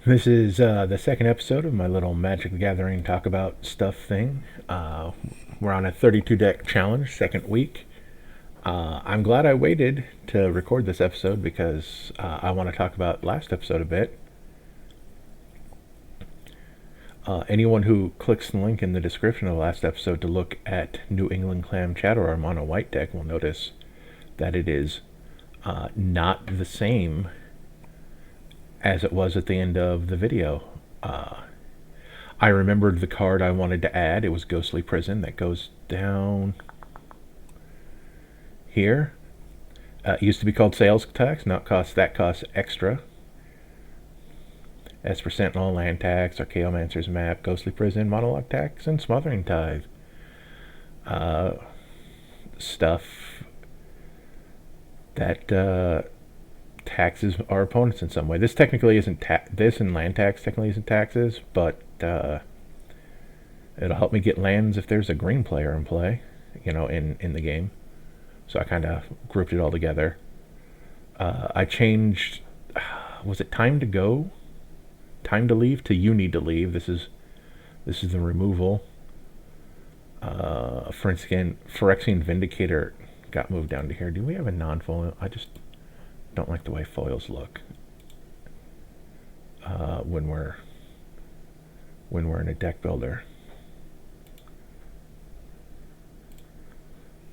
This is the second episode of my little Magic the Gathering talk about stuff thing. We're on a 32 deck challenge, second week. I'm glad I waited to record this episode because I want to talk about last episode a bit. Anyone who clicks the link in the description of the last episode to look at New England Clam Chatterer Mono White deck will notice that it is not the same as it was at the end of the video. I remembered the card I wanted to add. It was Ghostly Prison that goes down here. It used to be called Sales Tax, not cost. That costs extra. As for Sentinel, Land Tax, Archaeomancer's Map, Ghostly Prison, Monologue Tax, and Smothering Tithe. Stuff that taxes our opponents in some way. This technically isn't this and land tax technically isn't taxes, but it'll help me get lands if there's a green player in play, in the game. So I kind of grouped it all together. I changed. Was it time to go? Time to leave to you need to leave. This is the removal. For instance, Phyrexian Vindicator got moved down to here. Do we have a non-foil? I just don't like the way foils look when we're in a deck builder.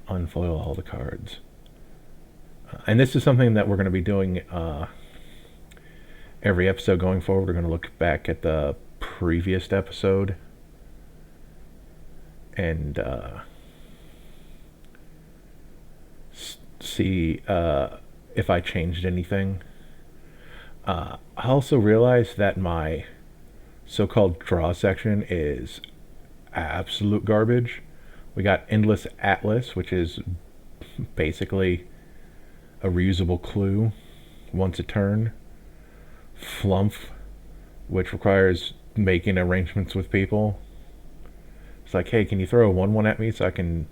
Unfoil all the cards. And this is something that we're going to be doing every episode going forward. We're going to look back at the previous episode and see if I changed anything. I also realized that my so-called draw section is absolute garbage. We got Endless Atlas, which is basically a reusable clue once a turn. Flump, which requires making arrangements with people. It's like, hey, can you throw a 1/1 at me so I can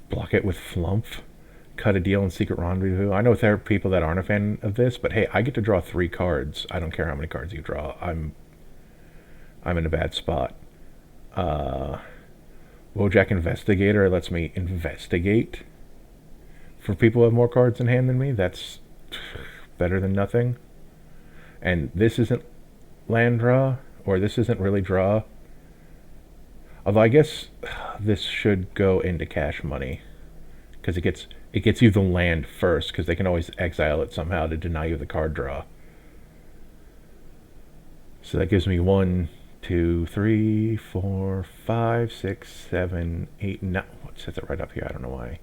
block it with Flump? Cut a deal in Secret Rendezvous. I know there are people that aren't a fan of this, but hey, I get to draw 3 cards. I don't care how many cards you draw. I'm in a bad spot. Wojak Investigator lets me investigate. For people who have more cards in hand than me, that's better than nothing. And this isn't land draw, or this isn't really draw. Although I guess this should go into cash money, because it gets you the land first, because they can always exile it somehow to deny you the card draw. So that gives me 1, 2, 3, 4, 5, 6, 7, 8, 9. What says it right up here? I don't know why.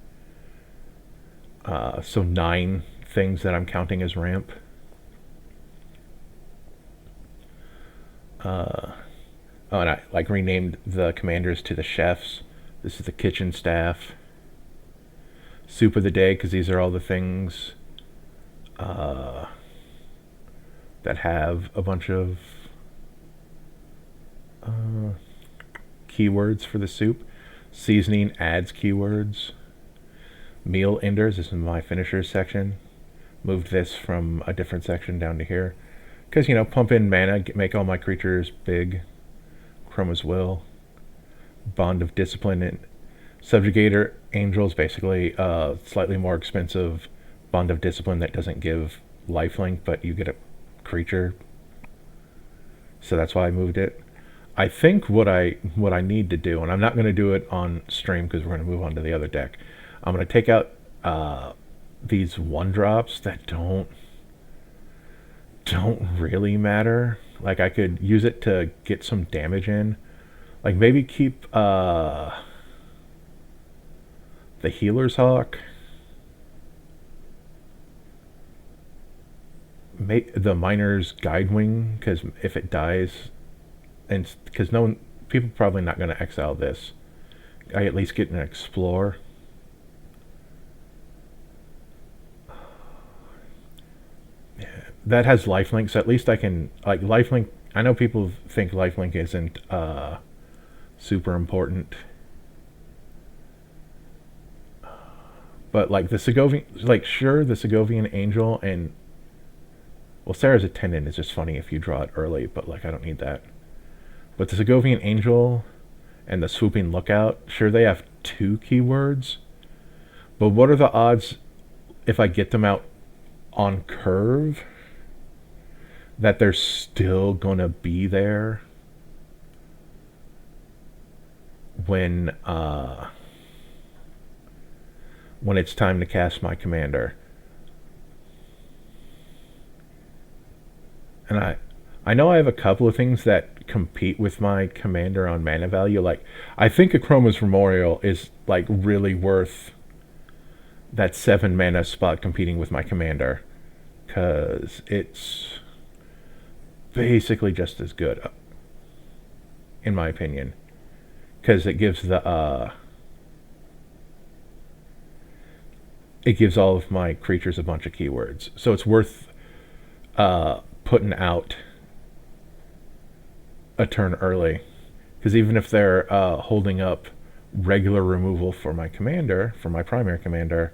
So 9 things that I'm counting as ramp. And I renamed the commanders to the chefs. This is the kitchen staff. Soup of the day, because these are all the things that have a bunch of keywords for the soup. Seasoning adds keywords. Meal enders, this is my finishers section. Moved this from a different section down to here. Because, pump in mana, make all my creatures big. Chroma's Will. Bond of Discipline and Subjugator Angels, basically slightly more expensive Bond of Discipline that doesn't give lifelink, but you get a creature. So that's why I moved it. I think what I need to do, and I'm not going to do it on stream because we're going to move on to the other deck. I'm going to take out these 1-drops that don't really matter. Like, I could use it to get some damage in. Like, maybe keep the Healer's Hawk. The Miner's Guidewing, because if it dies, and because people probably not going to exile this, I at least get an Explore. That has lifelink, so at least I can, like, lifelink. I know people think lifelink isn't super important, but like the Segovian, like, sure, the Segovian Angel and Well, Sarah's Attendant is just funny if you draw it early, but like I don't need that. But the Segovian Angel and the Swooping Lookout, sure they have 2 keywords, but what are the odds if I get them out on curve that they're still gonna be there when it's time to cast my commander? And I know I have a couple of things that compete with my commander on mana value. Like, I think Akroma's Memorial is like really worth that 7 mana spot competing with my commander, because it's basically just as good, in my opinion, because it gives all of my creatures a bunch of keywords, so it's worth putting out a turn early, because even if they're holding up regular removal for my commander, for my primary commander,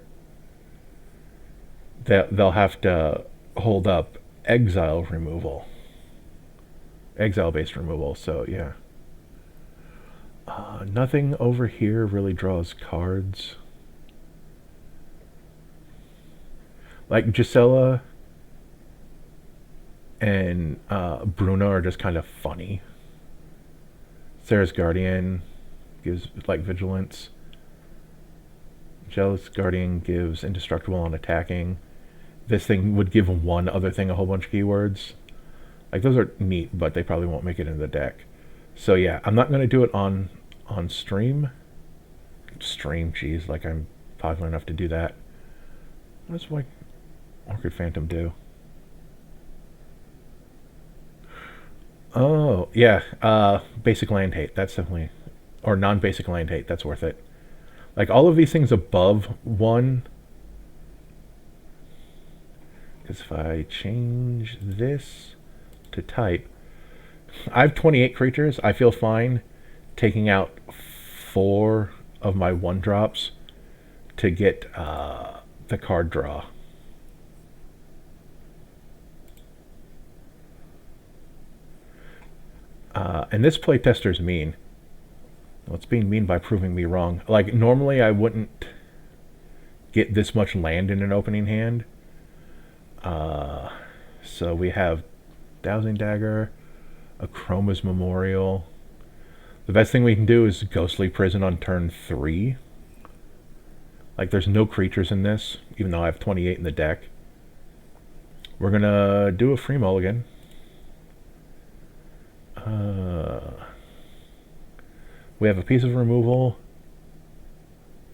they'll have to hold up exile removal, exile-based removal. So yeah, nothing over here really draws cards. Like Gisela and Bruna are just kind of funny. Sarah's Guardian gives like vigilance. Jealous Guardian gives indestructible on attacking. This thing would give one other thing a whole bunch of keywords. Like, those are neat, but they probably won't make it in the deck. So yeah, I'm not going to do it on stream. Jeez, like I'm popular enough to do that. What does my Orchid Phantom do? Oh, yeah, basic land hate, that's definitely, or non-basic land hate, that's worth it. Like, all of these things above 1, because if I change this to type, I have 28 creatures. I feel fine taking out 4 of my 1-drops to get the card draw. And this playtester's mean. Well, it's being mean by proving me wrong. Like, normally I wouldn't get this much land in an opening hand. So we have Dowsing Dagger, Akroma's Memorial. The best thing we can do is Ghostly Prison on turn 3. Like, there's no creatures in this, even though I have 28 in the deck. We're gonna do a free mulligan. We have a piece of removal.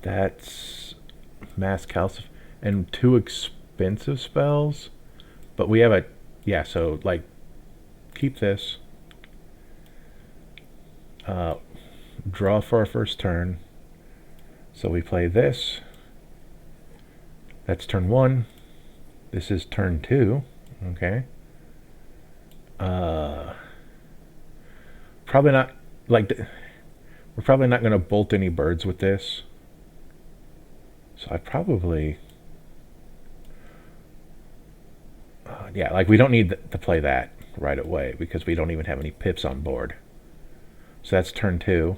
That's Mass Calcif and 2 expensive spells. But we have a, yeah, so like, keep this. Draw for our first turn. So we play this. That's turn 1. This is turn 2. Okay. Probably not, like, we're probably not going to bolt any birds with this. So I probably, yeah, like, we don't need to play that right away because we don't even have any pips on board. So that's turn 2.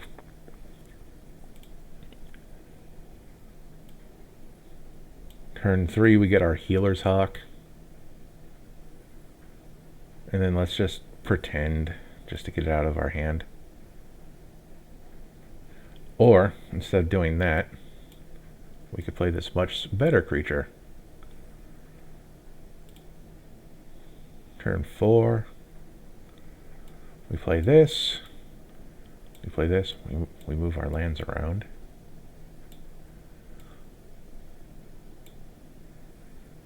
Turn 3, we get our Healer's Hawk. And then let's just pretend, just to get it out of our hand. Or, instead of doing that, we could play this much better creature. Turn 4. We play this. We play this. We move our lands around.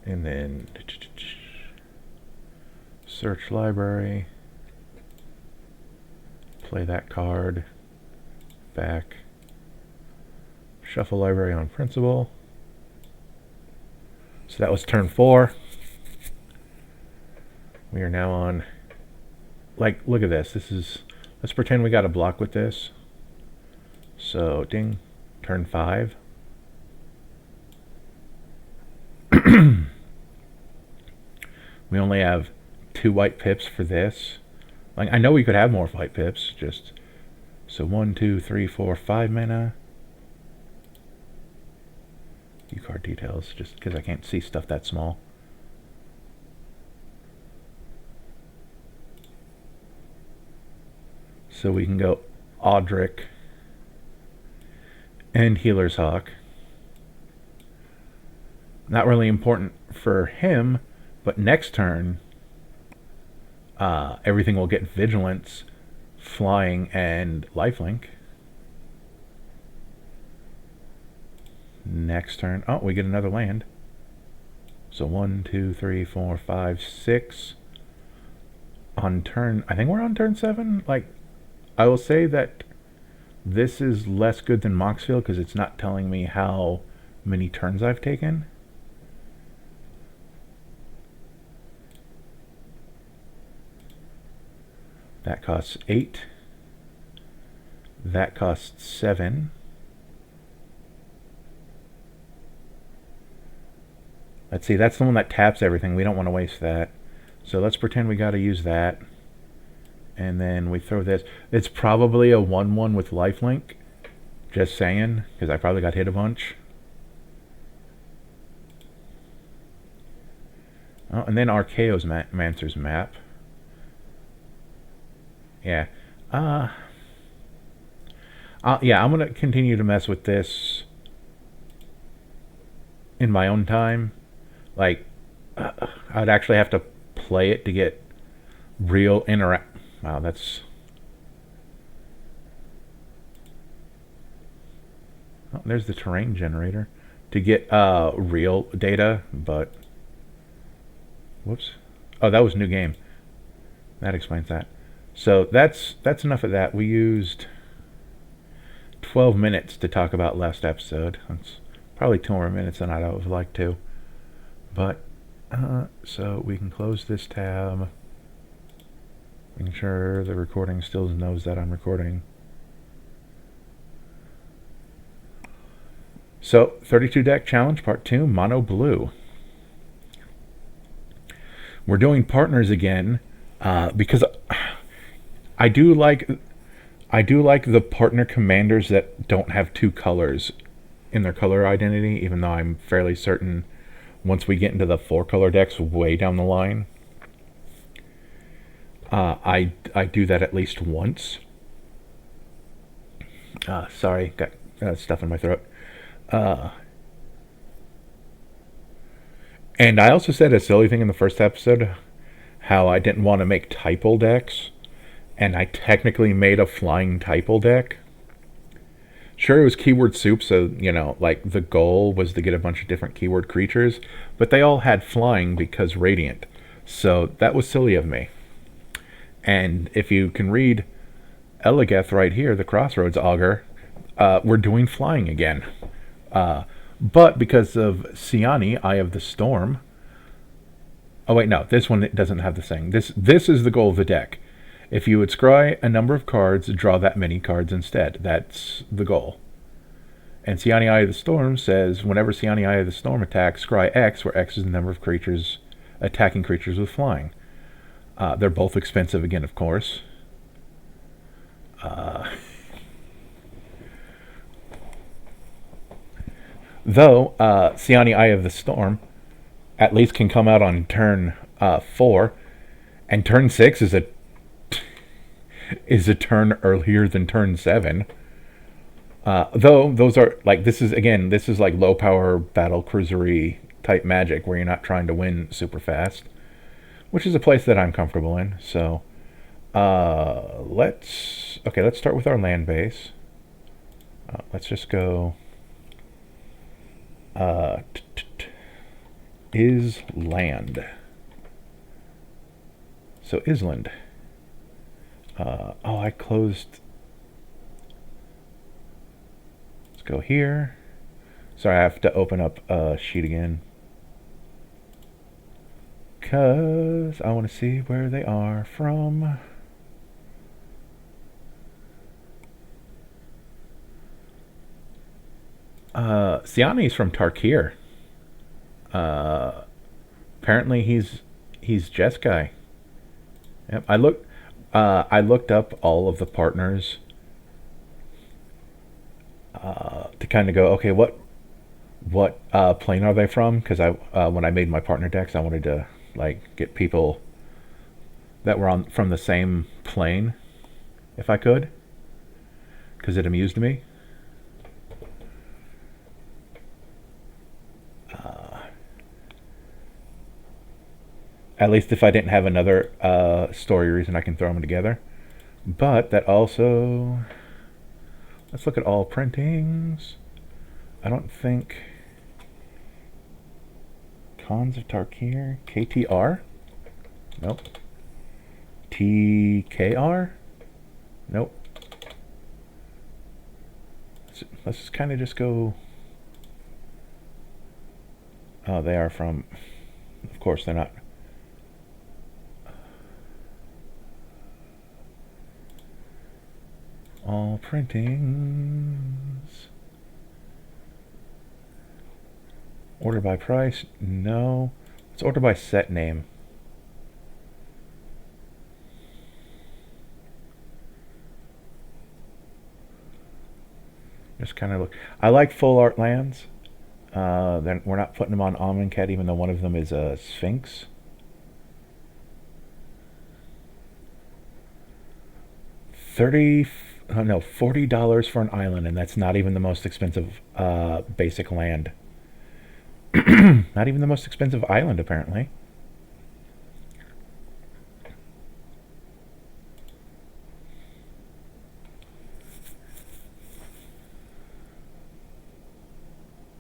And then search library. Play that card. Back. Shuffle library on principle. So that was turn 4. We are now on, like, look at this. This is, let's pretend we got a block with this. So, ding, turn 5. We only have 2 white pips for this. Like, I know we could have more white pips, just... So 1, 2, 3, 4, 5 mana. View card details, just because I can't see stuff that small. So we can go Audric and Healer's Hawk. Not really important for him, but next turn, everything will get Vigilance, Flying, and Lifelink. Next turn, oh, we get another land. So 1, 2, 3, 4, 5, 6. On turn, I think we're on turn 7. Like, I will say that this is less good than Moxfield because it's not telling me how many turns I've taken. That costs 8. That costs 7. Let's see, that's the one that taps everything. We don't want to waste that. So let's pretend we got to use that. And then we throw this. It's probably a 1/1 with lifelink. Just saying, because I probably got hit a bunch. Oh, and then Archaeo's Mancer's Map. Yeah. Yeah, I'm going to continue to mess with this in my own time. Like, I'd actually have to play it to get real interact. Wow, that's... Oh, there's the terrain generator. To get real data, but... Whoops. Oh, that was new game. That explains that. So that's enough of that. We used 12 minutes to talk about last episode. That's probably 2 more minutes than I'd have liked to. But, so we can close this tab. Making sure the recording still knows that I'm recording. So, 32 deck challenge, part 2, mono blue. We're doing partners again, because I do like the partner commanders that don't have 2 colors in their color identity, even though I'm fairly certain once we get into the 4-color decks way down the line, I do that at least once. Sorry, got stuff in my throat. And I also said a silly thing in the first episode, how I didn't want to make typal decks, and I technically made a flying typal deck. Sure, it was keyword soup, so, you know, like, the goal was to get a bunch of different keyword creatures, but they all had flying because Radiant. So that was silly of me. And if you can read Eligeth right here, the Crossroads Augur, we're doing flying again. But because of Siani, Eye of the Storm... Oh wait, no, this one doesn't have the thing. This is the goal of the deck. If you would scry a number of cards, draw that many cards instead. That's the goal. And Siani Eye of the Storm says, whenever Siani Eye of the Storm attacks, scry X, where X is the number of creatures, attacking creatures with flying. They're both expensive again, of course. Though, Siani Eye of the Storm at least can come out on turn 4, and turn 6 is a turn earlier than turn 7. Though those are like this is like low power battle cruisery type Magic where you're not trying to win super fast, which is a place that I'm comfortable in. So let's start with our land base. Let's just go is land. So Island. I closed. Let's go here. Sorry, I have to open up a sheet again, because I want to see where they are from. Siani's from Tarkir. Apparently he's Jeskai. Yep. I looked up all of the partners to kind of go, okay, what plane are they from? Because I when I made my partner decks, I wanted to like get people that were on from the same plane if I could, because it amused me. At least if I didn't have another story reason, I can throw them together. But that also, let's look at all printings. I don't think Cons of Tarkir, KTR? Nope. TKR? Nope. Let's just kind of just go. Oh, they are from. Of course, they're not. All printings. Order by price? No. Let's order by set name. Just kind of look. I like full art lands. Then we're not putting them on Amonkhet, even though one of them is a Sphinx. 30, no, $40 for an island, and that's not even the most expensive basic land. Not even the most expensive island, apparently.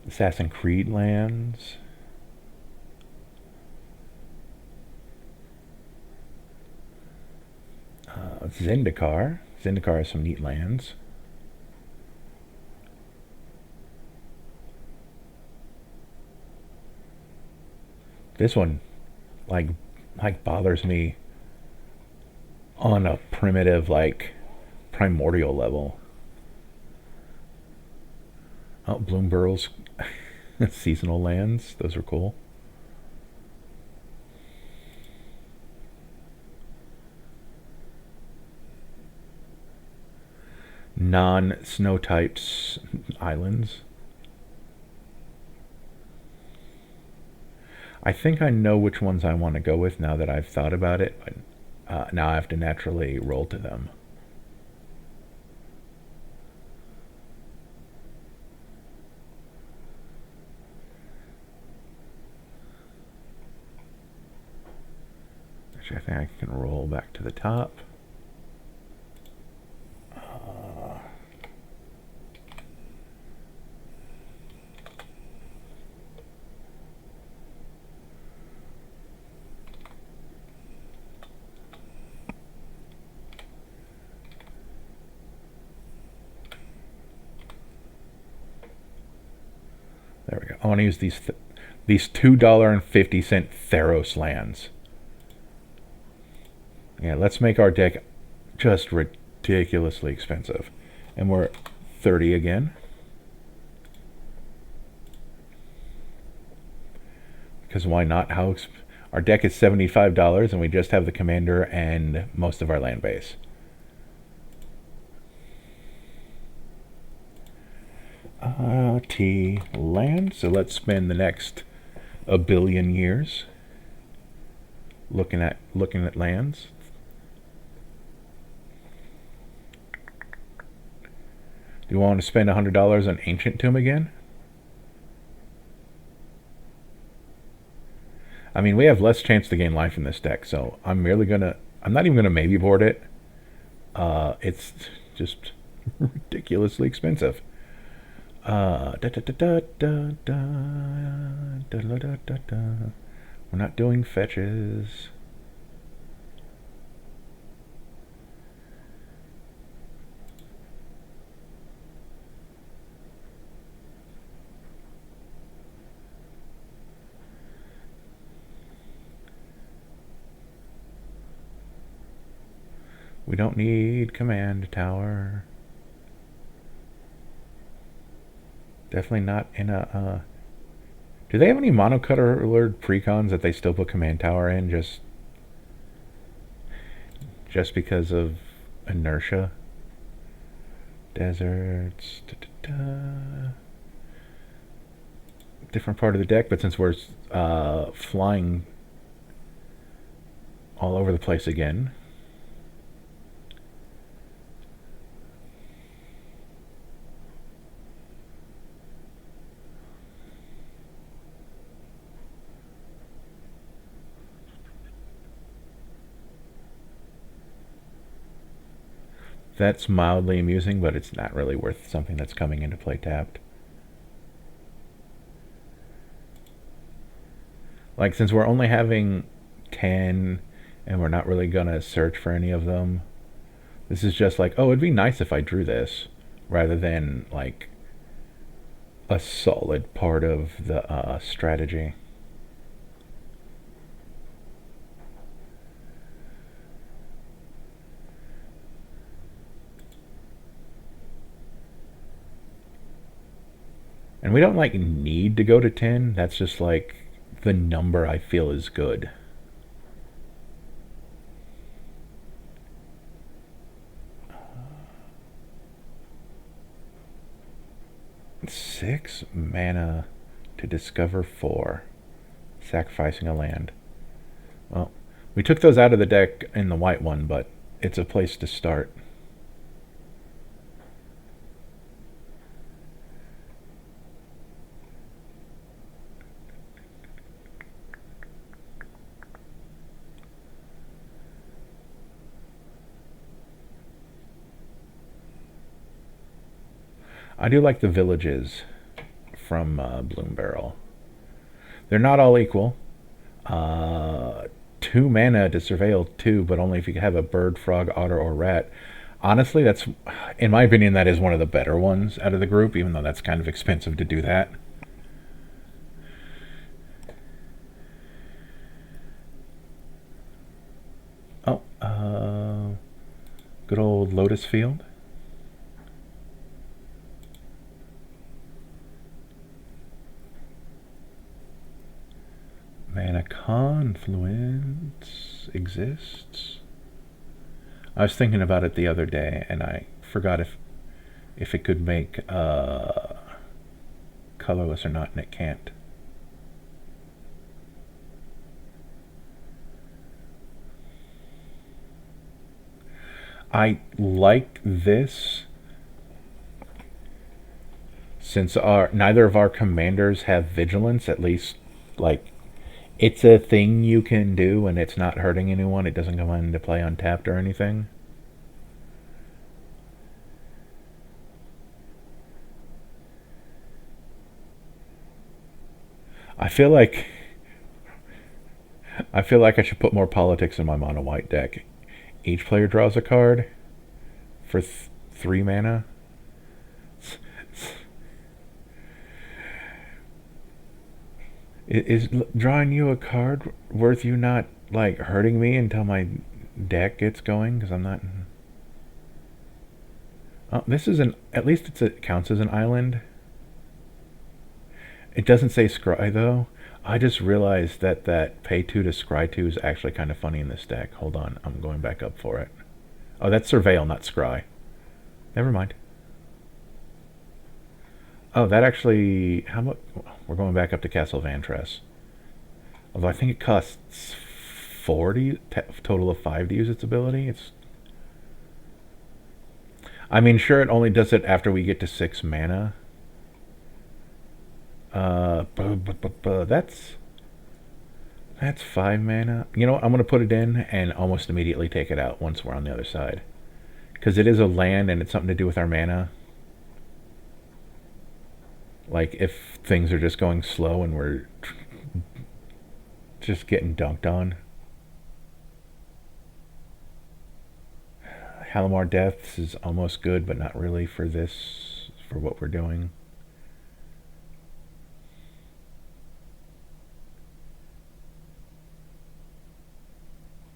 Assassin's Creed lands. Zendikar. Zendikar has some neat lands. This one, like, bothers me on a primitive, like, primordial level. Oh, Bloomburl's seasonal lands. Those are cool. Non-snow types islands. I think I know which ones I want to go with now that I've thought about it, but now I have to naturally roll to them. Actually, I think I can roll back to the top. There we go. I want to use these $2.50 Theros lands. Yeah, let's make our deck just ridiculously expensive. And we're 30 again. Because why not? Our deck is $75 and we just have the commander and most of our land base. T land. So let's spend the next a billion years looking at lands. Do you want to spend $100 on Ancient Tomb again? I mean, we have less chance to gain life in this deck, so I'm not even gonna maybe board it. It's just ridiculously expensive. We're not doing fetches. We don't need command tower. Definitely not in a... do they have any monocolored precons that they still put command tower in? Just... just because of inertia. Deserts. Different part of the deck, but since we're flying all over the place again, that's mildly amusing, but it's not really worth something that's coming into play tapped. Like, since we're only having 10 and we're not really gonna search for any of them, this is just like, oh, it'd be nice if I drew this, rather than like a solid part of the strategy. And we don't like need to go to 10. That's just like the number I feel is good. Six mana to discover 4, sacrificing a land. Well, we took those out of the deck in the white one, but it's a place to start. I do like the villages from Bloom Barrel. They're not all equal. 2 mana to surveil 2, but only if you have a bird, frog, otter, or rat. Honestly, that's, in my opinion, that is one of the better ones out of the group, even though that's kind of expensive to do that. Oh, good old Lotus Field. Mana Confluence exists. I was thinking about it the other day, and I forgot if it could make colorless or not, and it can't. I like this since neither of our commanders have vigilance, at least like it's a thing you can do and it's not hurting anyone. It doesn't come into play untapped or anything. I feel like I should put more politics in my mono white deck. Each player draws a card for 3 mana. Is drawing you a card worth you not like hurting me until my deck gets going? Because I'm not. Oh, this is an. At least it counts as an island. It doesn't say scry though. I just realized that pay 2 to scry 2 is actually kind of funny in this deck. Hold on, I'm going back up for it. Oh, that's surveil, not scry. Never mind. Oh, that actually... How much... We're going back up to Castle Vantress. Although I think it costs 40, total of 5 to use its ability. It's... I mean, sure, it only does it after we get to 6 mana. That's 5 mana. You know what? I'm going to put it in and almost immediately take it out once we're on the other side. Because it is a land and it's something to do with our mana. Like, if things are just going slow and we're just getting dunked on. Halimar Deaths is almost good, but not really for this, for what we're doing.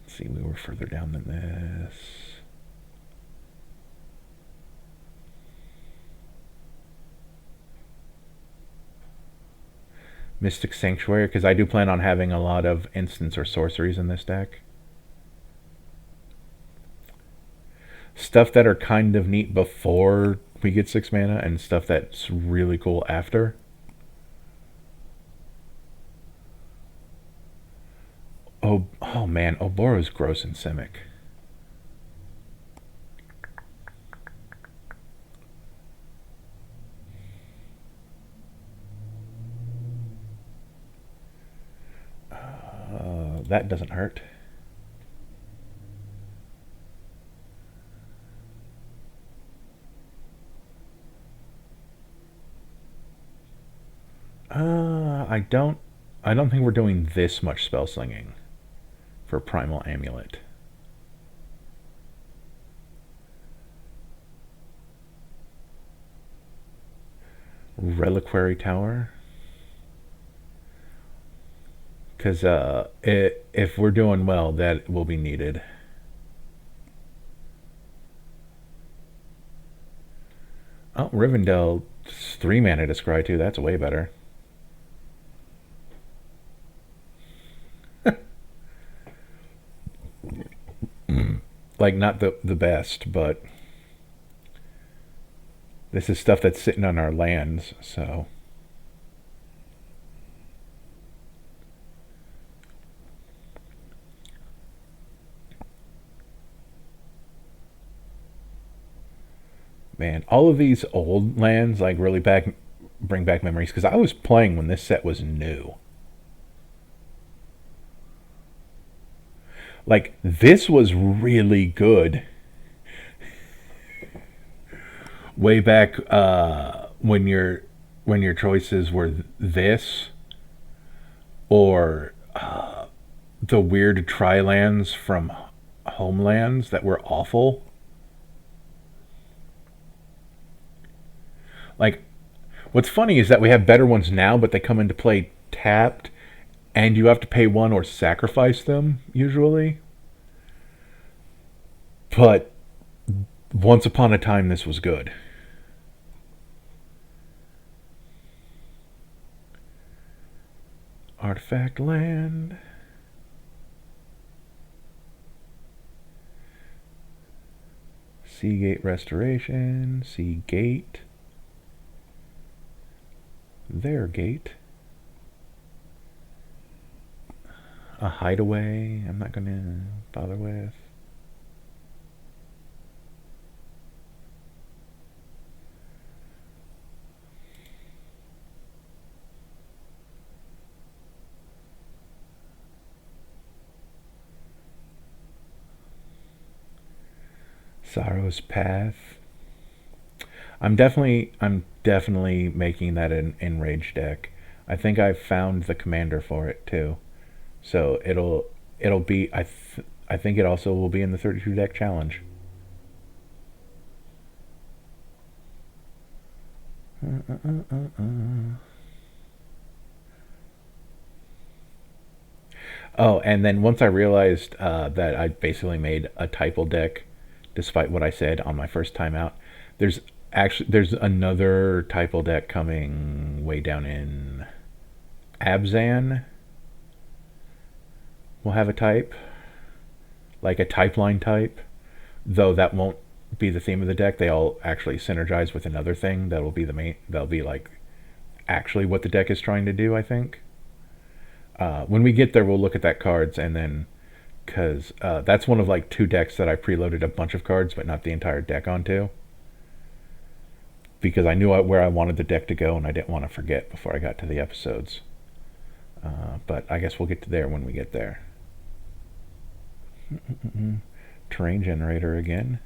Let's see, we were further down than this. Mystic Sanctuary, because I do plan on having a lot of instants or sorceries in this deck. stuff that are kind of neat before we get 6 mana, and stuff that's really cool after. Oh man, Oboro's gross and Simic. That doesn't hurt. I don't think we're doing this much spell slinging for Primal Amulet. Reliquary Tower. Because if we're doing well, that will be needed. Oh, Rivendell, 3 mana to scry too. That's way better. Like, not the best, but this is stuff that's sitting on our lands, so. Man, all of these old lands like really bring back memories, because I was playing when this set was new. Like, this was really good way back when your choices were this or the weird tri-lands from Homelands that were awful. Like, what's funny is that we have better ones now, but they come into play tapped, and you have to pay 1 or sacrifice them, usually. But once upon a time, this was good. Artifact land. Seagate Restoration. Seagate. Their gate. A hideaway I'm not gonna bother with. Sorrow's Path. I'm definitely making that an enraged deck. I think I've found the commander for it too. So it'll be I think it also will be in the 32 deck challenge. Oh, and then once I realized that I basically made a typal deck, despite what I said on my first time out, there's another typal deck coming way down in Abzan. We'll have a type, like a typeline type, though that won't be the theme of the deck. They all actually synergize with another thing that'll be the main. That'll be like actually what the deck is trying to do, I think. When we get there, we'll look at that cards, and then because that's one of like 2 decks that I preloaded a bunch of cards, but not the entire deck onto, because I knew where I wanted the deck to go, and I didn't want to forget before I got to the episodes. But I guess we'll get to there when we get there. Terrain generator again.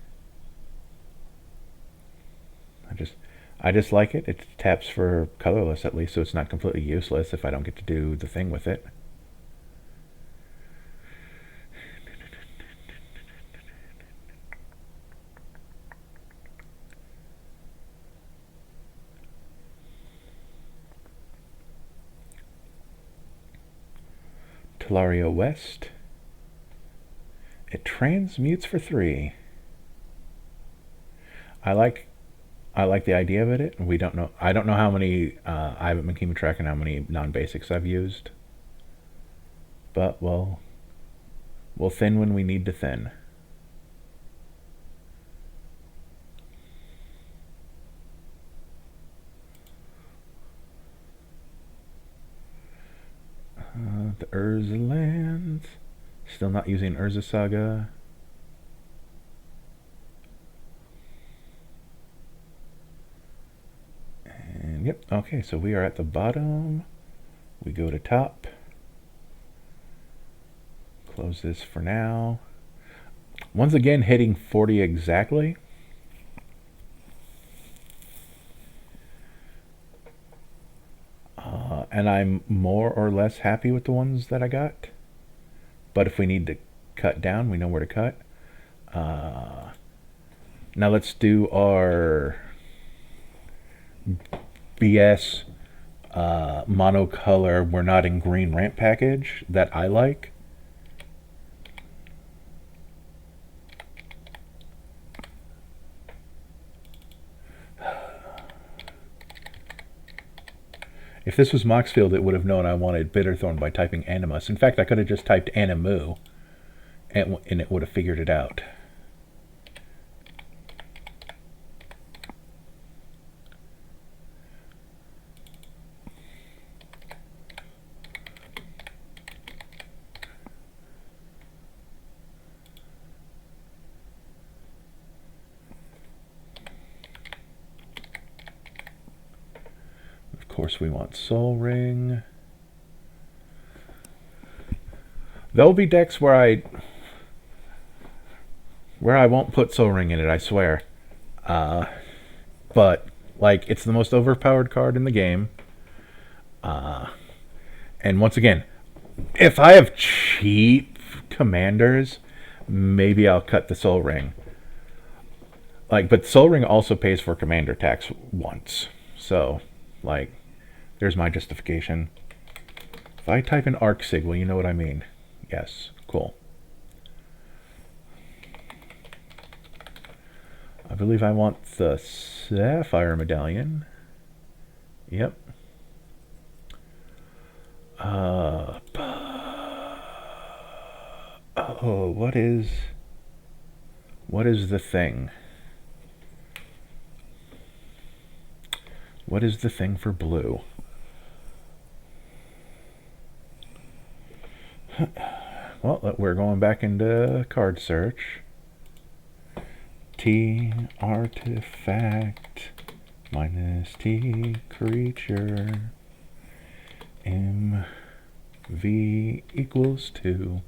I just like it. It taps for colorless at least, so it's not completely useless if I don't get to do the thing with it. Tolaria West. It transmutes for 3. I like the idea of it. We don't know. I don't know how many. I haven't been keeping track of how many non-basics I've used. But we'll thin when we need to thin. the Urza lands. Still not using Urza Saga. And yep, okay, so we are at the bottom. We go to top. Close this for now. Once again, hitting 40 exactly. And I'm more or less happy with the ones that I got. But if we need to cut down, we know where to cut. Now let's do our BS monocolor we're not in green ramp package that I like. If this was Moxfield, it would have known I wanted Bitterthorn by typing Animus. In fact, I could have just typed Animu, and it would have figured it out. Of course, we want Soul Ring. There'll be decks where I won't put Soul Ring in it, I swear. But like, it's the most overpowered card in the game. And once again, if I have cheap commanders, maybe I'll cut the Soul Ring. Like, but Soul Ring also pays for commander tax once. So, like, there's my justification. If I type in Arcsig, well, you know what I mean. Yes, cool. I believe I want the Sapphire Medallion. Yep. Oh, what is the thing? What is the thing for blue? Well, we're going back into card search. T artifact minus T creature MV equals 2.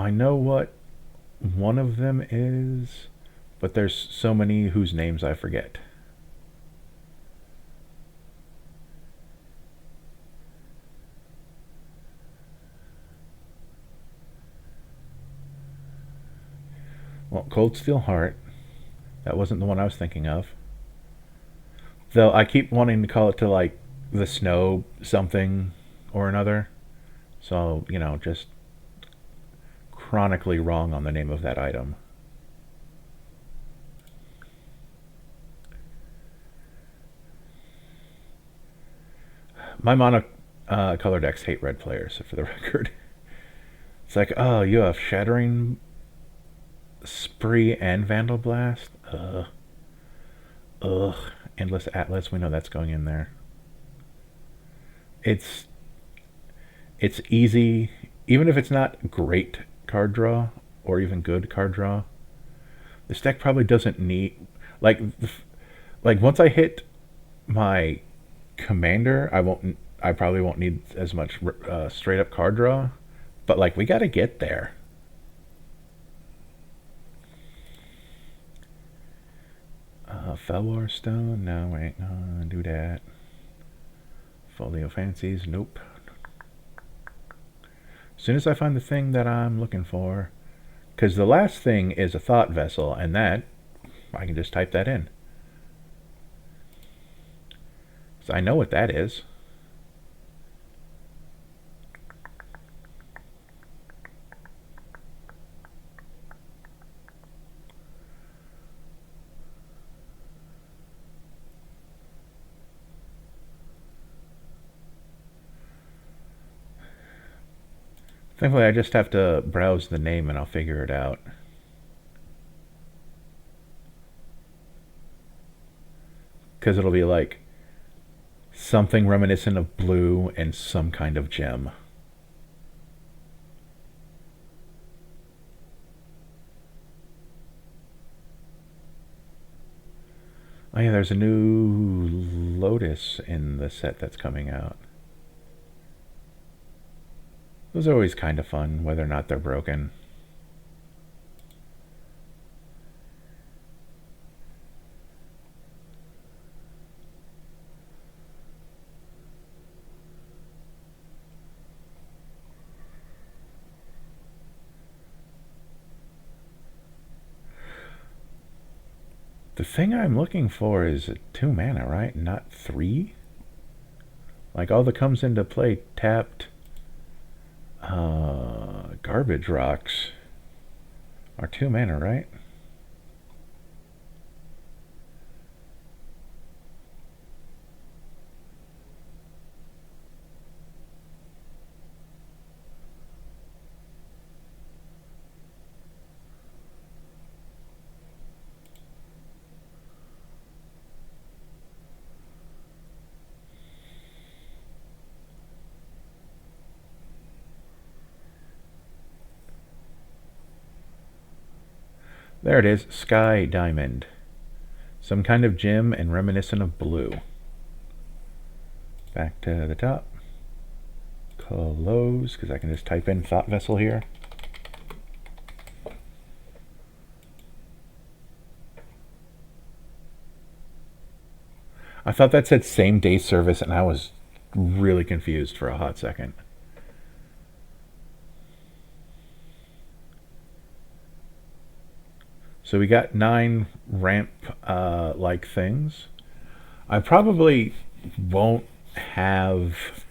I know what one of them is, but there's so many whose names I forget. Well, Cold Steel Heart. That wasn't the one I was thinking of. Though I keep wanting to call it to, like, the snow something or another. So, you know, just chronically wrong on the name of that item. My mono color decks hate red players, for the record. It's like, oh, you have Shattering Spree and Vandal Blast? Ugh. Endless Atlas, we know that's going in there. It's easy, even if it's not great card draw, or even good card draw. This deck probably doesn't need, like once I hit my commander, I probably won't need as much straight up card draw, but like, we got to get there. Felwar Stone, no, wait, no, do that. Folio Fancies, nope. As soon as I find the thing that I'm looking for, because the last thing is a Thought Vessel, and that, I can just type that in. So I know what that is. Thankfully, I just have to browse the name and I'll figure it out. Because it'll be like something reminiscent of blue and some kind of gem. Oh yeah, there's a new Lotus in the set that's coming out. Those are always kind of fun, whether or not they're broken. The thing I'm looking for is 2 mana, right? Not 3? Like, all that comes into play tapped garbage rocks are 2 mana, right? There it is, Sky Diamond. Some kind of gem and reminiscent of blue. Back to the top. Close, because I can just type in Thought Vessel here. I thought that said same day service and I was really confused for a hot second. So we got 9 ramp like things. I probably won't have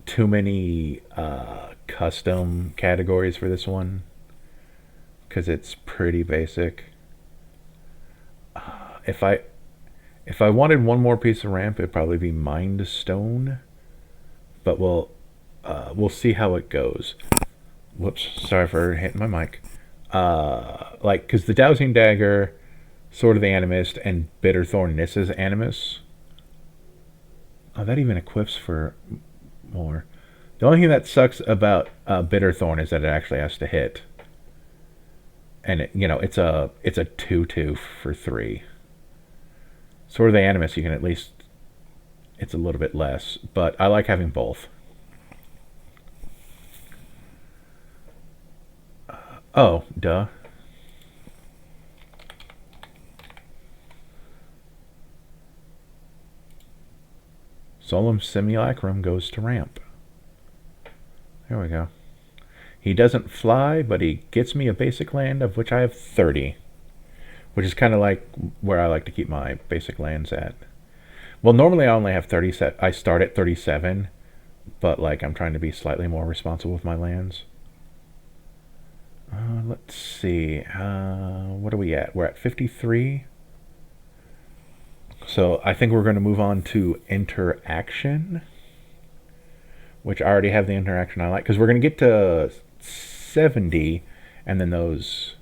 too many custom categories for this one because it's pretty basic. If I wanted one more piece of ramp, it'd probably be Mind Stone, but we'll see how it goes. Whoops, sorry for hitting my mic. Like, because the Dowsing Dagger, Sword of the Animist, and Bitterthorn Nissa's Animus. Oh, that even equips for more. The only thing that sucks about Bitterthorn is that it actually has to hit, and it's a 2/2 for 3. Sword of the Animus, you can at least, it's a little bit less, but I like having both. Oh, duh. Solemn Simulacrum goes to ramp. There we go. He doesn't fly, but he gets me a basic land, of which I have 30. Which is kind of like where I like to keep my basic lands at. Well, normally I only have 30 set. I start at 37, but like I'm trying to be slightly more responsible with my lands. Let's see. What are we at? We're at 53. So I think we're going to move on to interaction, which I already have the interaction I like, because we're going to get to 70, and then those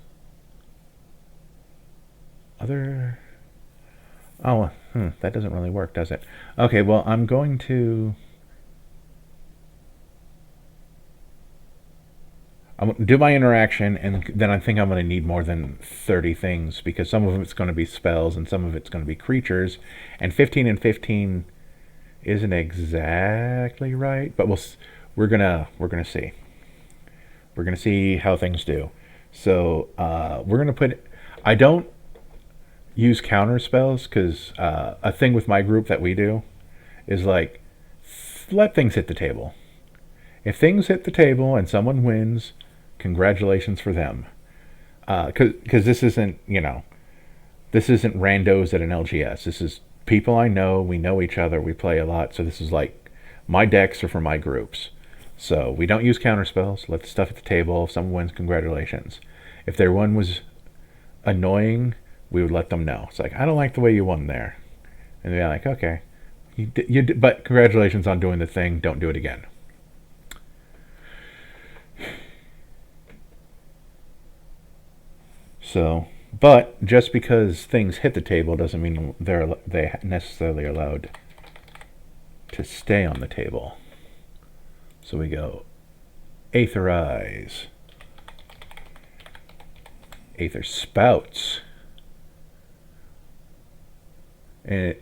other... Oh, that doesn't really work, does it? Okay, well, I'm going to... I'm do my interaction, and then I think I'm going to need more than 30 things, because some of it's going to be spells and some of it's going to be creatures, and 15 and 15 isn't exactly right, but we're gonna see. We're gonna see how things do. So we're gonna put. I don't use counter spells because a thing with my group that we do is like let things hit the table. If things hit the table and someone wins, congratulations for them. Because this isn't, this isn't randos at an LGS. This is people I know. We know each other. We play a lot. So this is like my decks are for my groups. So we don't use counter spells. Let the stuff at the table. If someone wins, congratulations. If their one was annoying, we would let them know. It's like, I don't like the way you won there. And they'd be like, okay. But congratulations on doing the thing. Don't do it again. So, but just because things hit the table doesn't mean they necessarily allowed to stay on the table. So we go Aetherize, Aether Spouts, and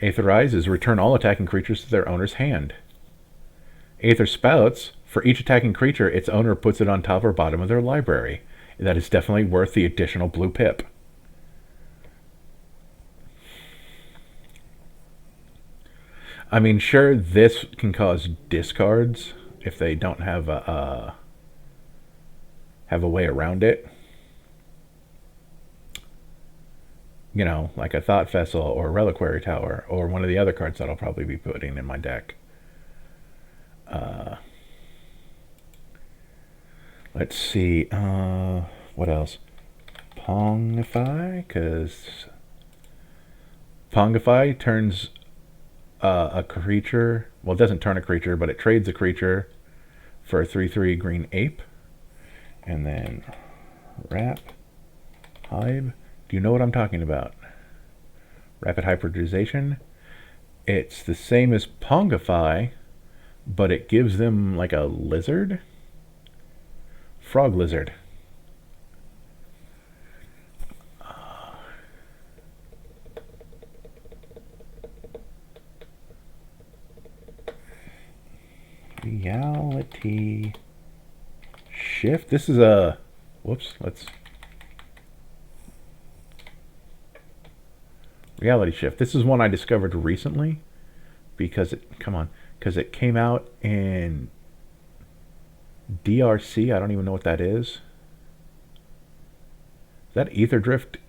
Aetherize is return all attacking creatures to their owner's hand. Aether Spouts, for each attacking creature, its owner puts it on top or bottom of their library. That is definitely worth the additional blue pip. I mean, sure, this can cause discards if they don't have a way around it. You know, like a Thought Vessel or a Reliquary Tower or one of the other cards that I'll probably be putting in my deck. Let's see, what else? Pongify, because Pongify turns a creature, well, it doesn't turn a creature, but it trades a creature for a 3/3 green ape. And then Wrap, Hive. Do you know what I'm talking about? Rapid hybridization. It's the same as Pongify, but it gives them like a lizard? Frog lizard. Reality Shift. This is a... Whoops, let's... Reality Shift. This is one I discovered recently because it... Come on. Because it came out in DRC. I don't even know what that is. Is that Ether Drift?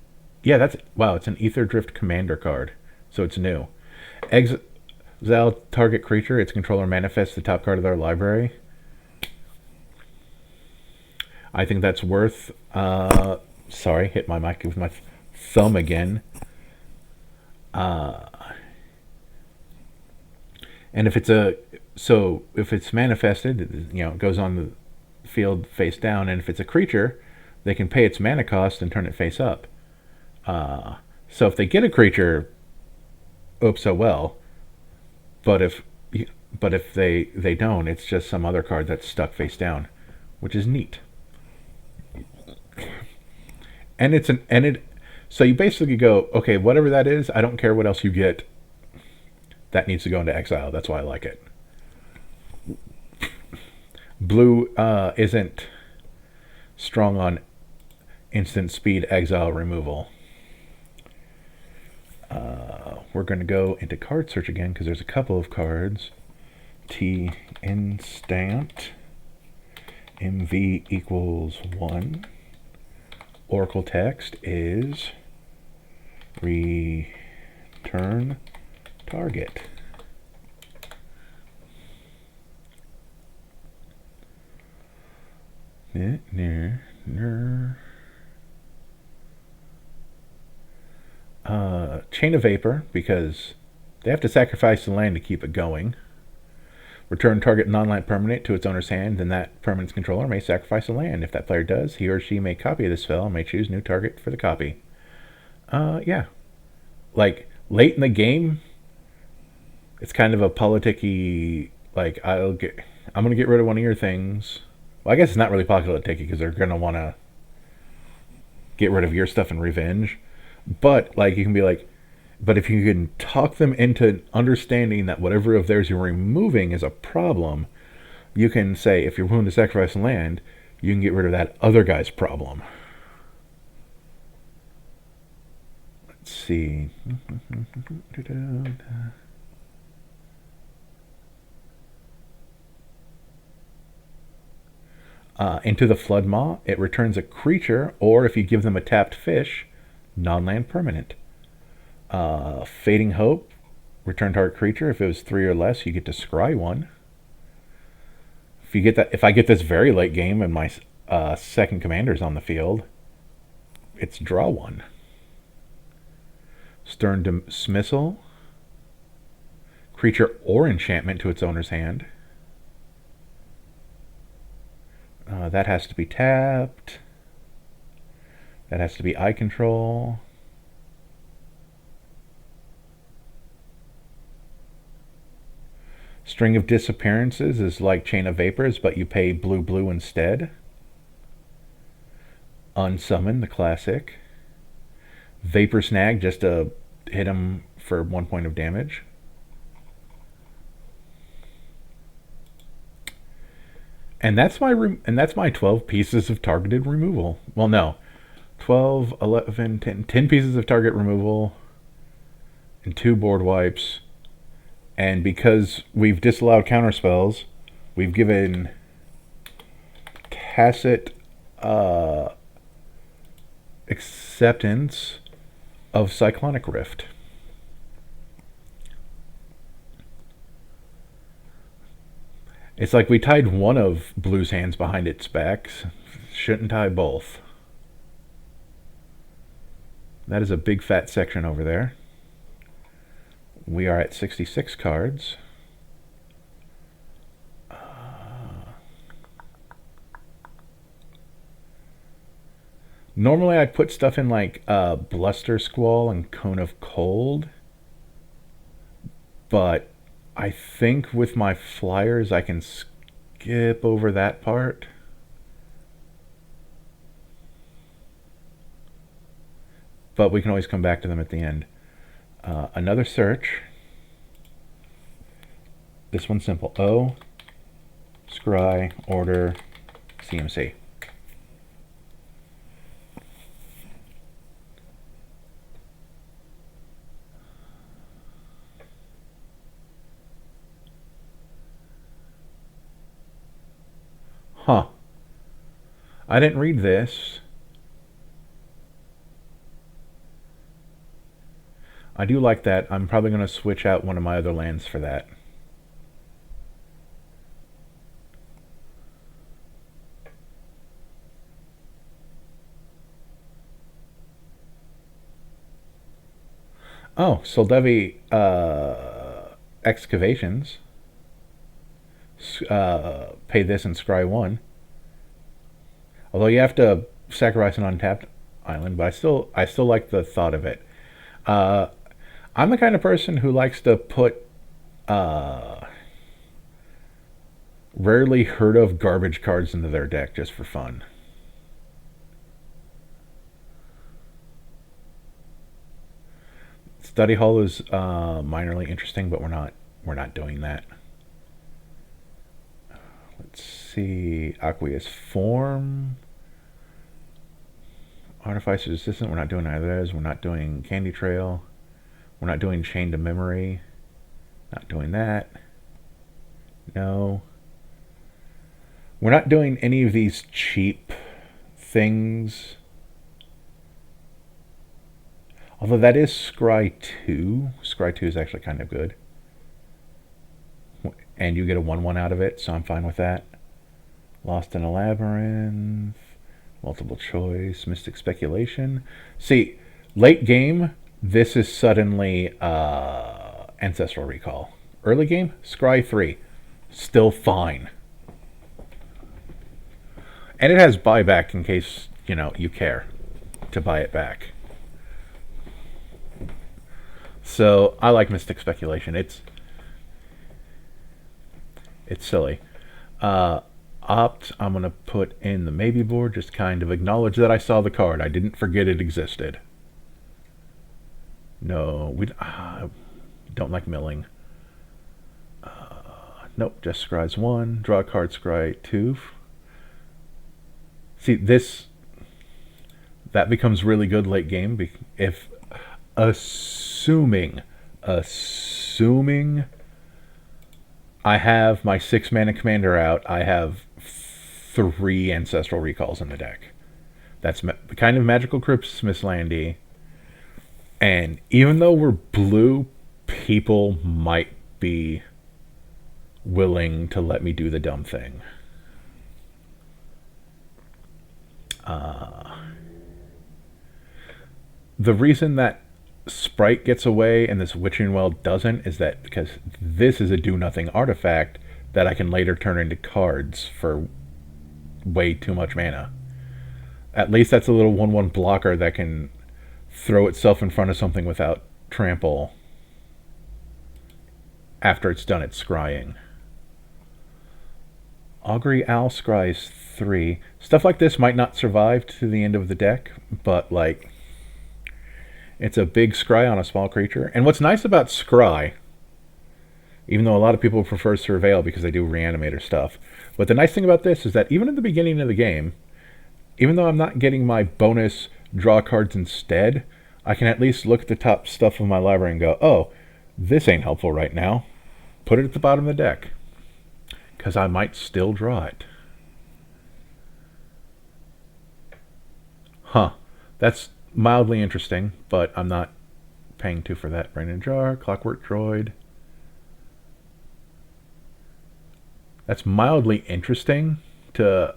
Yeah, that's... Wow, it's an Ether Drift Commander card. So it's new. Exile target creature. Its controller manifests the top card of their library. I think that's worth... sorry, hit my mic with my thumb again. And if it's a... So, if it's manifested, you know, it goes on the field face down, and if it's a creature, they can pay its mana cost and turn it face up. So if they get a creature, oops, oh well. But if they don't, it's just some other card that's stuck face down, which is neat. And so you basically go, okay, whatever that is, I don't care what else you get. That needs to go into exile. That's why I like it. Blue isn't strong on instant speed exile removal. We're going to go into card search again because there's a couple of cards. T instant MV equals 1. Oracle text is return target. Chain of Vapor, because they have to sacrifice the land to keep it going. Return target non-land permanent to its owner's hand, then that permanent's controller may sacrifice a land. If that player does, he or she may copy this spell and may choose new target for the copy. Yeah. Like, late in the game, it's kind of a politicky, like, I'm going to get rid of one of your things. Well, I guess it's not really politicky because they're going to want to get rid of your stuff in revenge. But, like, you can be like, but if you can talk them into understanding that whatever of theirs you're removing is a problem, you can say, if you're willing to sacrifice land, you can get rid of that other guy's problem. Let's see. Into the Flood Maw, it returns a creature, or if you give them a tapped fish, non-land permanent. Fading Hope, return target creature. If it was 3 or less, you get to scry one. If you get that, if I get this very late game and my second commander's on the field, it's draw one. Stern Dismissal, creature or enchantment to its owner's hand. That has to be tapped. That has to be eye control. String of Disappearances is like Chain of Vapors, but you pay blue instead. Unsummon, the classic. Vapor Snag, just to hit him for 1 point of damage. And that's my 12 pieces of targeted removal. Well, no. 12, 11, 10 pieces of target removal and 2 board wipes. And because we've disallowed counterspells, we've given tacit acceptance of Cyclonic Rift. It's like we tied one of Blue's hands behind its back. Shouldn't tie both. That is a big fat section over there. We are at 66 cards. Normally I'd put stuff in like Bluster Squall and Cone of Cold. But I think with my flyers I can skip over that part. But we can always come back to them at the end. Another search. This one's simple. O, scry, order, CMC. Huh. I didn't read this. I do like that. I'm probably going to switch out one of my other lands for that. Oh, Soldevi Excavations. Pay this and scry 1. Although you have to sacrifice an untapped island, but I still like the thought of it. I'm the kind of person who likes to put rarely heard of garbage cards into their deck just for fun. Study Hall is minorly interesting, but we're not doing that. Let's see. Aqueous Form. Artificer's Assistant. We're not doing either of those. We're not doing Candy Trail. We're not doing Chain to Memory. Not doing that. No. We're not doing any of these cheap things. Although that is Scry 2. Scry 2 is actually kind of good. And you get a 1/1 out of it, so I'm fine with that. Lost in a Labyrinth. Multiple Choice. Mystic Speculation. See, late game, this is suddenly Ancestral Recall. Early game, Scry 3. Still fine. And it has buyback in case, you care to buy it back. So, I like Mystic Speculation. It's silly. Opt, I'm going to put in the maybe board, just kind of acknowledge that I saw the card. I didn't forget it existed. No, we don't like milling. Nope, just scries 1. Draw a card, scry 2. See, that becomes really good late game if assuming I have my 6 mana commander out, I have 3 Ancestral Recalls in the deck. That's the kind of Magical Christmas landy. And even though we're blue, people might be willing to let me do the dumb thing. The reason that Sprite gets away and this Witching Well doesn't is that because this is a do-nothing artifact that I can later turn into cards for way too much mana. At least that's a little 1/1 blocker that can throw itself in front of something without trample after it's done its scrying. Augury Owl scries 3. Stuff like this might not survive to the end of the deck, but like it's a big scry on a small creature. And what's nice about scry, even though a lot of people prefer surveil because they do reanimator stuff, but the nice thing about this is that even at the beginning of the game, even though I'm not getting my bonus draw cards instead, I can at least look at the top stuff of my library and go, oh, this ain't helpful right now. Put it at the bottom of the deck, because I might still draw it. Huh. That's mildly interesting, but I'm not paying 2 for that. Brain in Jar, Clockwork Droid. That's mildly interesting to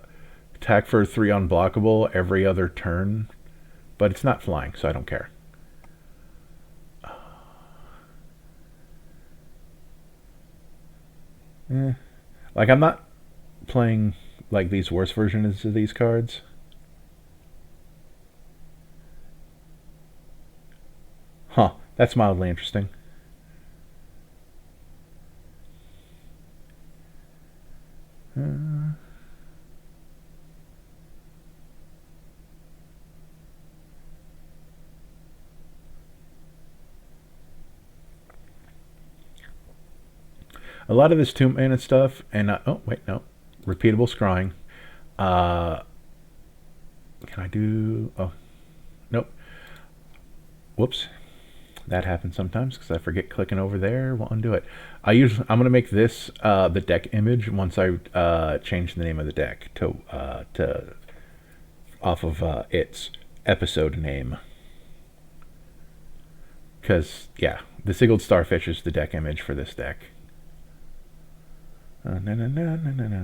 attack for 3 unblockable every other turn, but it's not flying, so I don't care. Like, I'm not playing like these worse versions of these cards. Huh, that's mildly interesting. A lot of this 2-mana stuff, and oh wait, no, repeatable scrying. Can I do? Oh, nope. Whoops. That happens sometimes because I forget clicking over there. Won't undo it. I'm gonna make this the deck image once I change the name of the deck to off of its episode name. Because yeah, the Sigiled Starfish is the deck image for this deck. Na, na, na, na, na, na.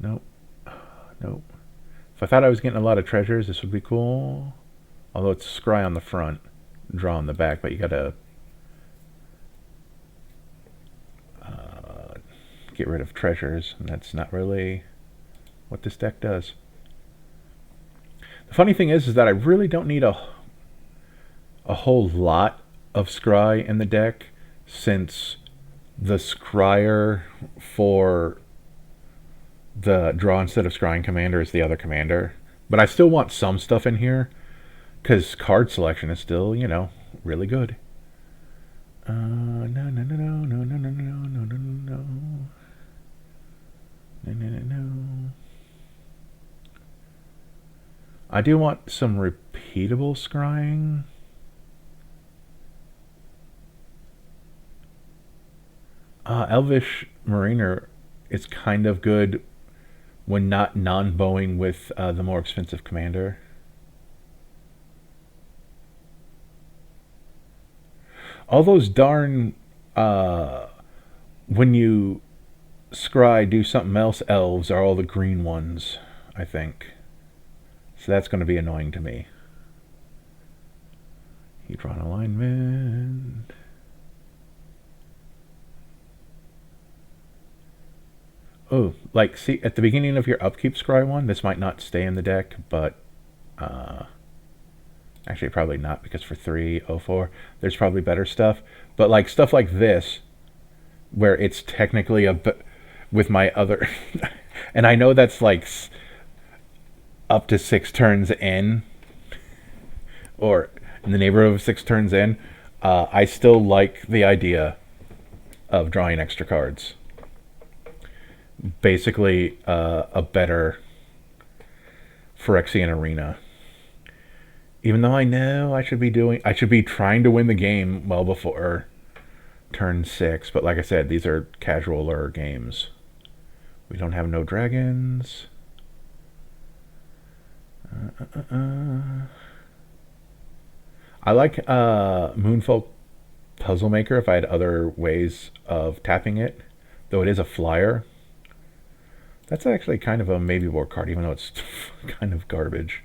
Nope. Nope. If I thought I was getting a lot of treasures, this would be cool. Although it's scry on the front, draw on the back, but you gotta get rid of treasures, and that's not really what this deck does. The funny thing is that I really don't need a whole lot of scry in the deck, since the scryer for the draw instead of scrying commander is the other commander. But I still want some stuff in here, because card selection is still, you know, really good. No, no, no, no, no, no, no, no, no, no, no. No, no, no, no. I do want some repeatable scrying. Elvish Mariner is kind of good when not non-bowing with the more expensive commander. All those darn when you scry do something else elves are all the green ones, I think. So that's going to be annoying to me. Hedron alignment. Oh, like, see, at the beginning of your upkeep scry one, this might not stay in the deck, but actually probably not, because for 3/04 there's probably better stuff. But like stuff like this, where it's technically with my other and I know that's like up to 6 turns in, or in the neighborhood of 6 turns in, I still like the idea of drawing extra cards. Basically a better Phyrexian Arena. Even though I know I should be trying to win the game well before turn 6, but like I said, these are casualer games. We don't have no dragons. I like Moonfolk Puzzle Maker if I had other ways of tapping it, though it is a flyer. That's actually kind of a maybe war card, even though it's kind of garbage.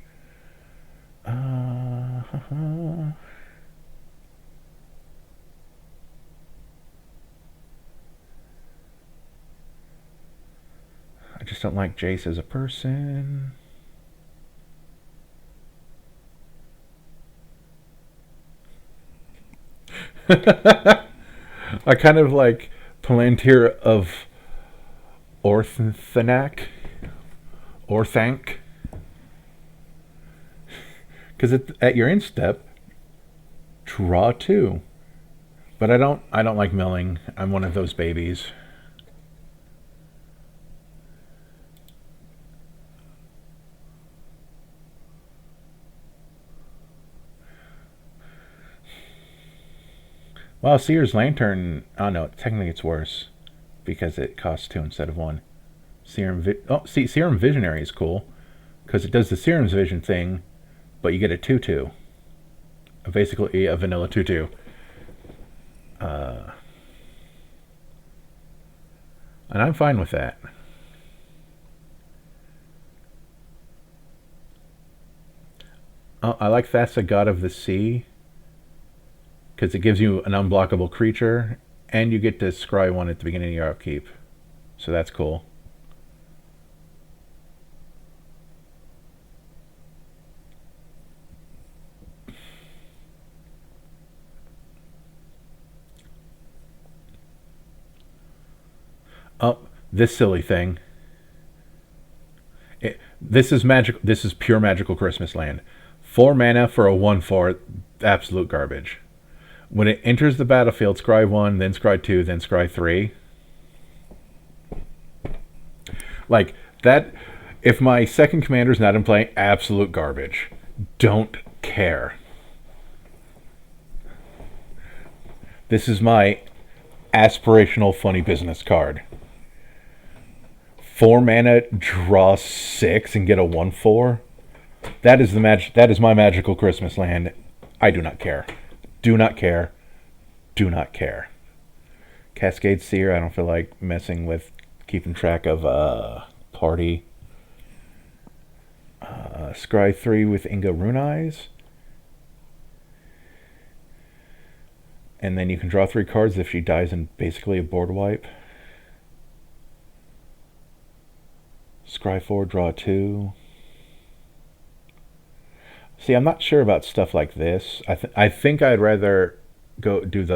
just don't like Jace as a person. I kind of like Palantir of Orthanc. Because at your instep, draw 2. But I don't like milling. I'm one of those babies. Well, Seer's Lantern, oh no, technically it's worse because it costs 2 instead of 1. Serum Visionary is cool because it does the Serum's Vision thing, but you get a 2/2. Basically a vanilla 2/2. And I'm fine with that. I like Thassa, God of the Sea, because it gives you an unblockable creature, and you get to scry 1 at the beginning of your upkeep. So that's cool. Oh, this silly thing. This is magic. This is pure magical Christmas land. 4 mana for a 1/4. Absolute garbage. When it enters the battlefield, scry 1, then scry 2, then scry 3. Like that. If my second commander's not in play, absolute garbage. Don't care. This is my aspirational funny business card. 4 mana, draw 6 and get a 1/4. That is that is my magical Christmas land. I do not care. Do not care. Do not care. Cascade Seer, I don't feel like messing with keeping track of party. Scry 3 with Inga Rune Eyes. And then you can draw 3 cards if she dies in basically a board wipe. Scry 4, draw 2. See, I'm not sure about stuff like this. I think I'd rather go do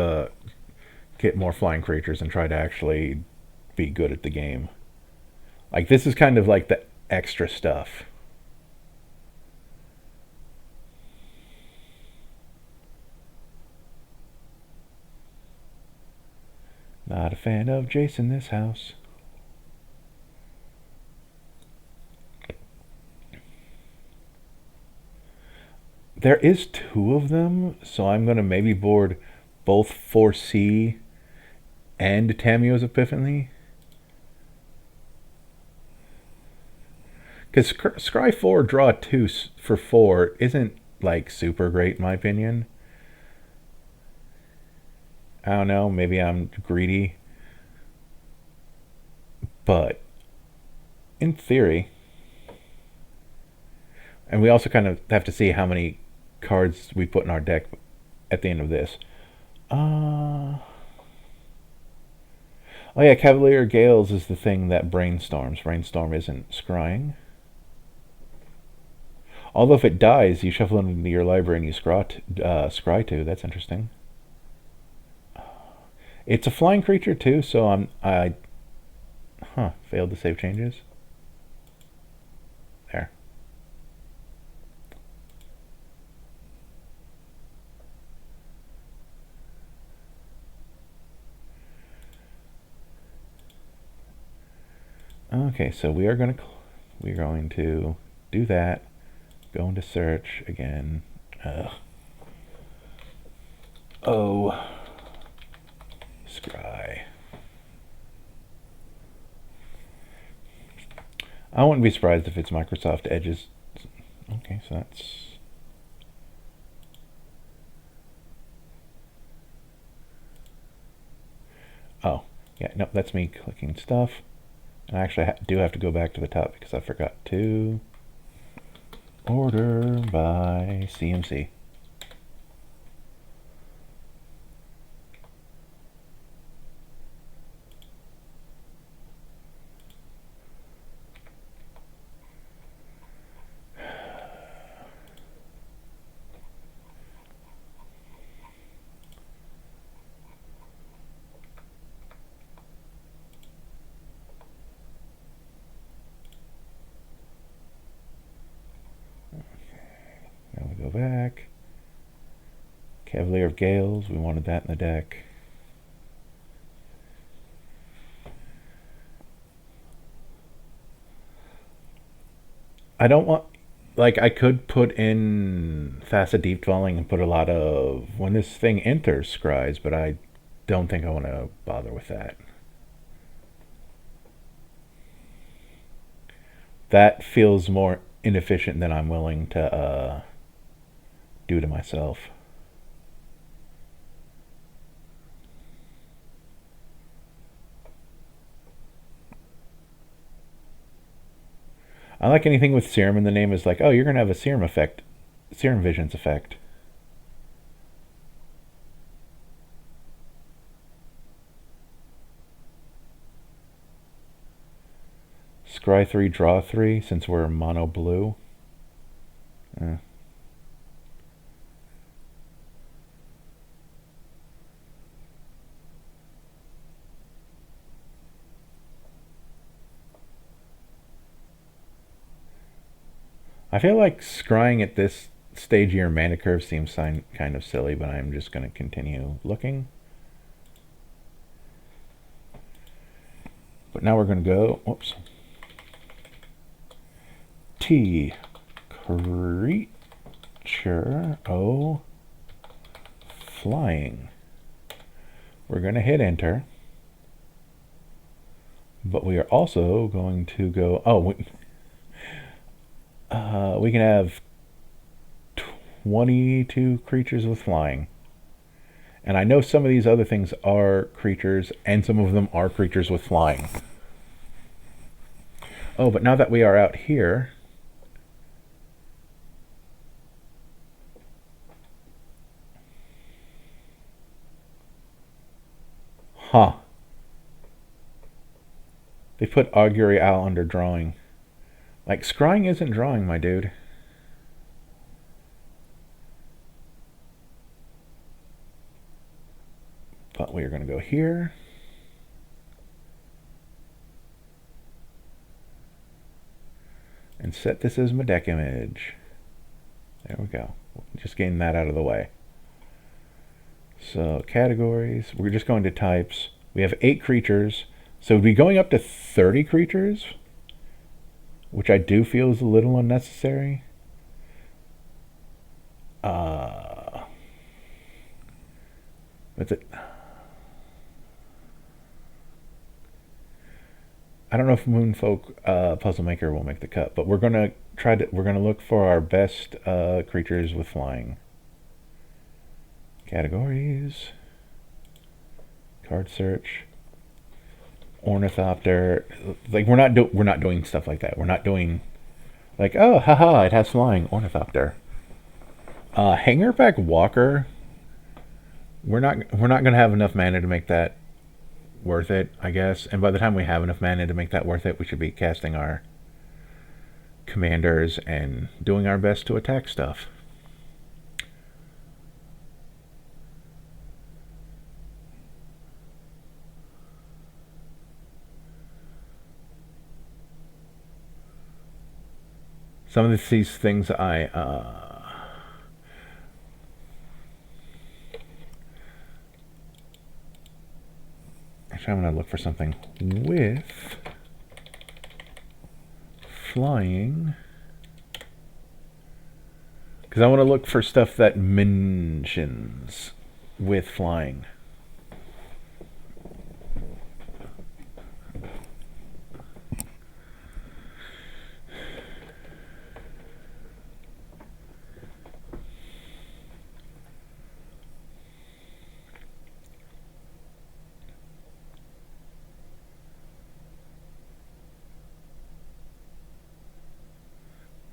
get more flying creatures and try to actually be good at the game. Like, this is kind of like the extra stuff. Not a fan of Jace in this house. There is 2 of them, so I'm going to maybe board both 4C and Tamio's Epiphany. Because Scry 4, draw 2 for 4 isn't, like, super great in my opinion. I don't know, maybe I'm greedy. But, in theory... And we also kind of have to see how many cards we put in our deck at the end of this. Oh yeah, Cavalier Gales is the thing that brainstorms. Brainstorm isn't scrying. Although if it dies, you shuffle it into your library and you scry 2. That's interesting. It's a flying creature too, so I failed to save changes. There. Okay, so we're going to do that. Go into search again. Oh, scry. I wouldn't be surprised if it's Microsoft Edge's. Okay, so that's... Oh, yeah, no, that's me clicking stuff. And I actually do have to go back to the top because I forgot to order by CMC. go back. Cavalier of Gales, we wanted that in the deck. I don't want, like, I could put in Facet Deep Dwelling and put a lot of when this thing enters scrys, but I don't think I want to bother with that. That feels more inefficient than I'm willing to do to myself. I like anything with serum in the name is like, oh, you're going to have a serum effect, serum visions effect. Scry 3, draw 3, since we're mono blue. I feel like scrying at this stage of your mana curve seems kind of silly, but I'm just going to continue looking. But now we're going to go, whoops. T, creature, O, flying. We're going to hit enter. But we are also going to go, we can have 22 creatures with flying. And I know some of these other things are creatures, and some of them are creatures with flying. Oh, but now that we are out here, huh. They put Augury Owl under drawing. Like, scrying isn't drawing, my dude. But we are going to go here. And set this as my deck image. There we go. Just getting that out of the way. So, categories. We're just going to types. We have 8 creatures. So we'd be going up to 30 creatures, which I do feel is a little unnecessary. That's it. I don't know if Moonfolk Puzzle Maker will make the cut, but we're gonna look for our best creatures with flying. Categories. Card search. Ornithopter. Like, we're not doing stuff like that. We're not doing like, oh, haha, it has flying. Ornithopter. Hangerback Walker. We're not gonna have enough mana to make that worth it, I guess. And by the time we have enough mana to make that worth it, we should be casting our commanders and doing our best to attack stuff. Some of these things actually, I'm going to look for something with flying. Because I want to look for stuff that mentions with flying.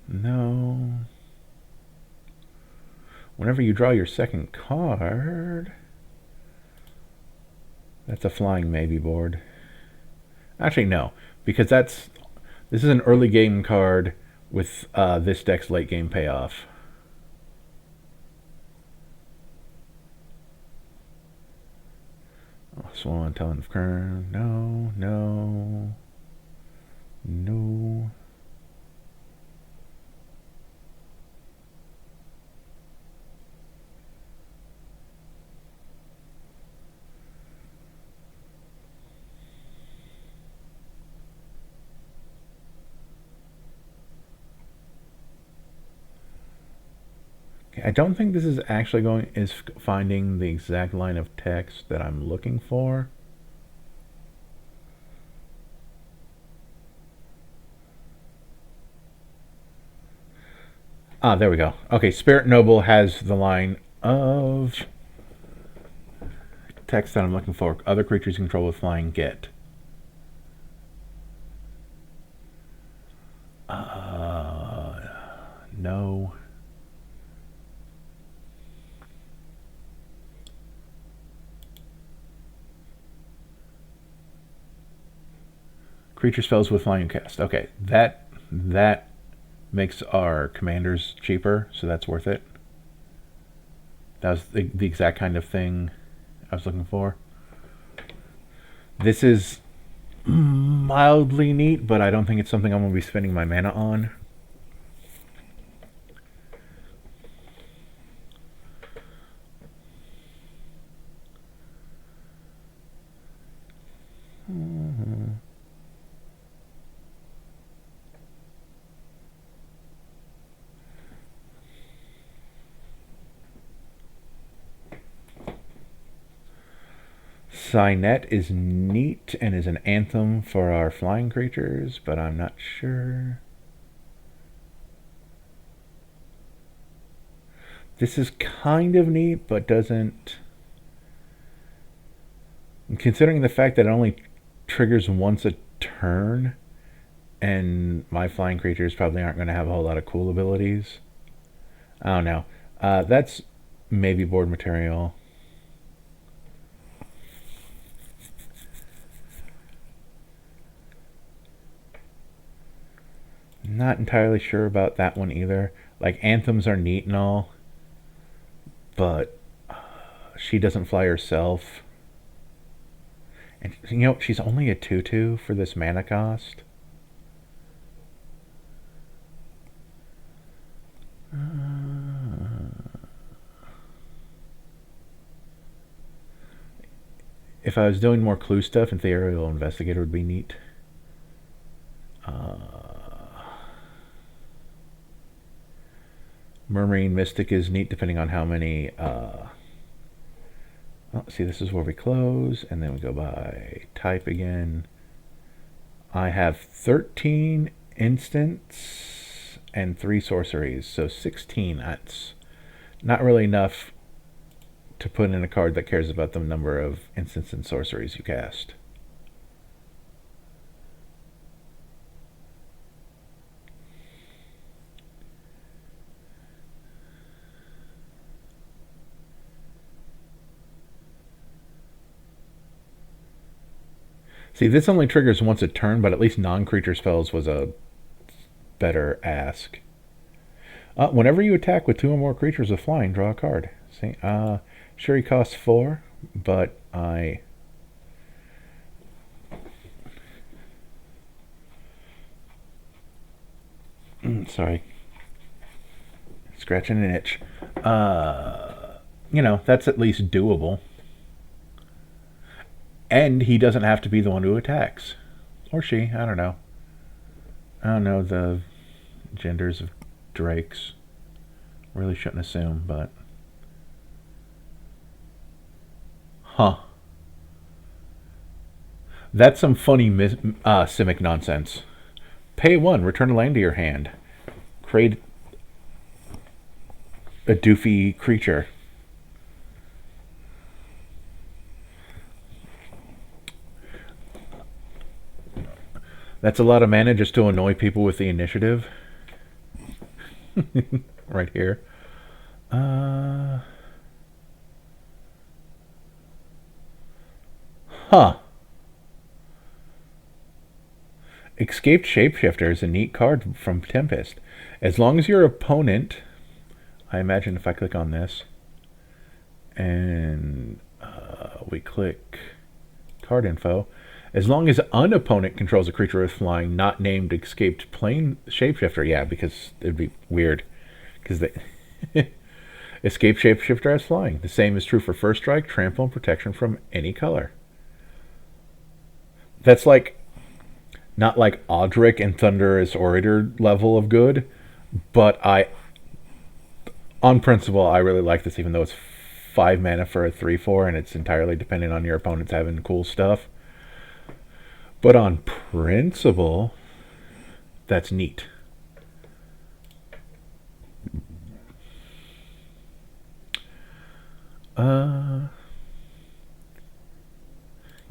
No. Whenever you draw your second card, that's a flying maybe board. Actually, no, because this is an early game card with this deck's late game payoff. Oh, Swan, Talon of Kern. No, no, no. I don't think this is actually finding the exact line of text that I'm looking for. Ah, there we go. Okay, Spirit Noble has the line of text that I'm looking for. Other creatures you control with flying get. No. Creature spells with flying cast. Okay, that makes our commanders cheaper, so that's worth it. That was the exact kind of thing I was looking for. This is mildly neat, but I don't think it's something I'm going to be spending my mana on. Signet is neat and is an anthem for our flying creatures, but I'm not sure. This is kind of neat, but doesn't... Considering the fact that it only triggers once a turn, and my flying creatures probably aren't going to have a whole lot of cool abilities. I don't know. That's maybe board material. Not entirely sure about that one either. Like, anthems are neat and all, but she doesn't fly herself. And, you know, she's only a 2/2 for this mana cost. If I was doing more clue stuff, and Ethereal Investigator would be neat. Mermarine Mystic is neat depending on how many... see, this is where we close, and then we go by type again. I have 13 instants and 3 sorceries, so 16. That's not really enough to put in a card that cares about the number of instants and sorceries you cast. See, this only triggers once a turn, but at least non-creature spells was a better ask. Whenever you attack with 2 or more creatures with flying, draw a card. See, sure, he costs 4, but I... sorry. Scratching an itch. You know, that's at least doable. And he doesn't have to be the one who attacks. Or she, I don't know. I don't know the genders of drakes. Really shouldn't assume, but... Huh. That's some funny Simic nonsense. Pay 1, return a land to your hand. Create a doofy creature. That's a lot of mana just to annoy people with the initiative. Right here. Huh. Escaped Shapeshifter is a neat card from Tempest. As long as your opponent... I imagine if I click on this, and we click card info, as long as an opponent controls a creature with flying not named Escaped Plane Shapeshifter, yeah, because it'd be weird, because they... Escape Shapeshifter has flying. The same is true for First Strike, Trample, and Protection from any color. That's like, not like Audric and Thunderous Orator level of good, but I On principle, I really like this, even though it's 5 mana for a 3/4, and it's entirely dependent on your opponents having cool stuff. But on principle, that's neat.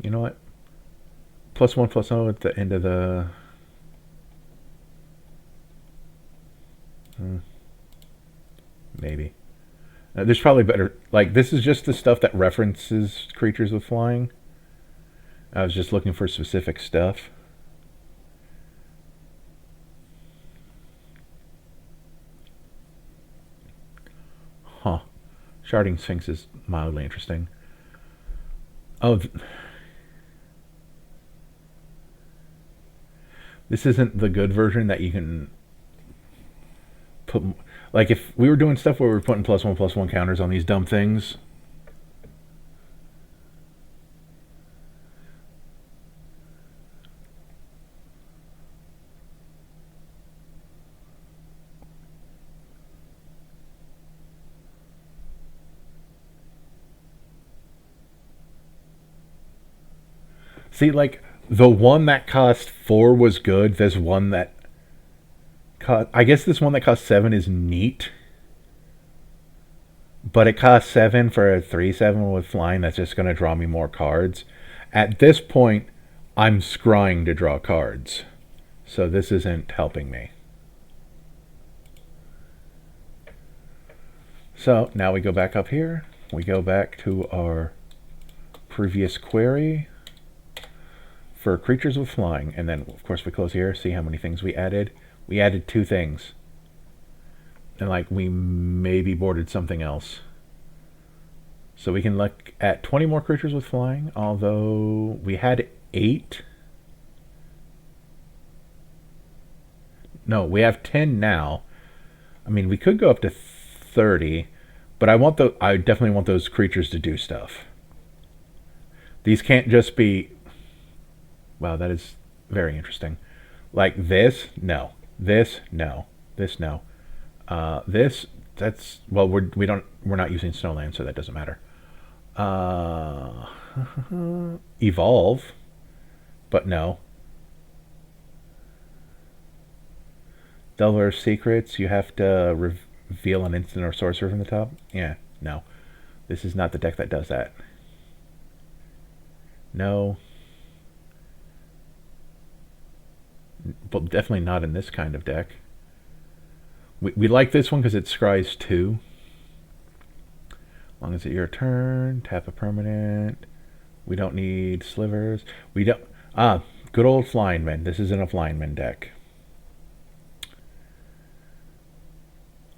You know what? +1/+0 at the end of the... maybe. There's probably better... Like, this is just the stuff that references creatures with flying. I was just looking for specific stuff. Huh. Sharding Sphinx is mildly interesting. Oh... This isn't the good version that you can put... Like, if we were doing stuff where we were putting +1/+1 counters on these dumb things... See, like, the one that cost 4 was good. This one that cost... I guess this one that cost 7 is neat. But it costs 7 for a 3/7 with flying. That's just going to draw me more cards. At this point, I'm scrying to draw cards. So this isn't helping me. So now we go back up here. We go back to our previous query for creatures with flying, and then of course we close here, see how many things we added. We added 2 things, and like we maybe boarded something else. So we can look at 20 more creatures with flying, although we had 8. No, we have 10 now. I mean, we could go up to 30, but I definitely want those creatures to do stuff. These can't just be... Wow, that is very interesting. Like this, no. This, no. This, no. This, that's... Well, we're not using Snowland, so that doesn't matter. Evolve, but no. Delver's Secrets, you have to reveal an instant or sorcerer from the top. Yeah, no. This is not the deck that does that. No. But definitely not in this kind of deck. We like this one because it scries 2. As long as it's your turn, tap a permanent. We don't need slivers. We don't... Ah, good old Flyingman. This isn't a Flyingman deck.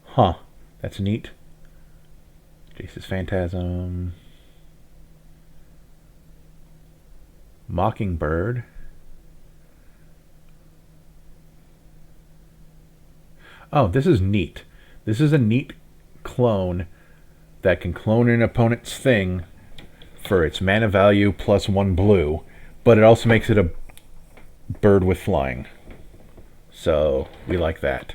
Huh. That's neat. Jace's Phantasm. Mockingbird. Oh, this is neat. This is a neat clone that can clone an opponent's thing for its mana value +1 blue, but it also makes it a bird with flying. So we like that.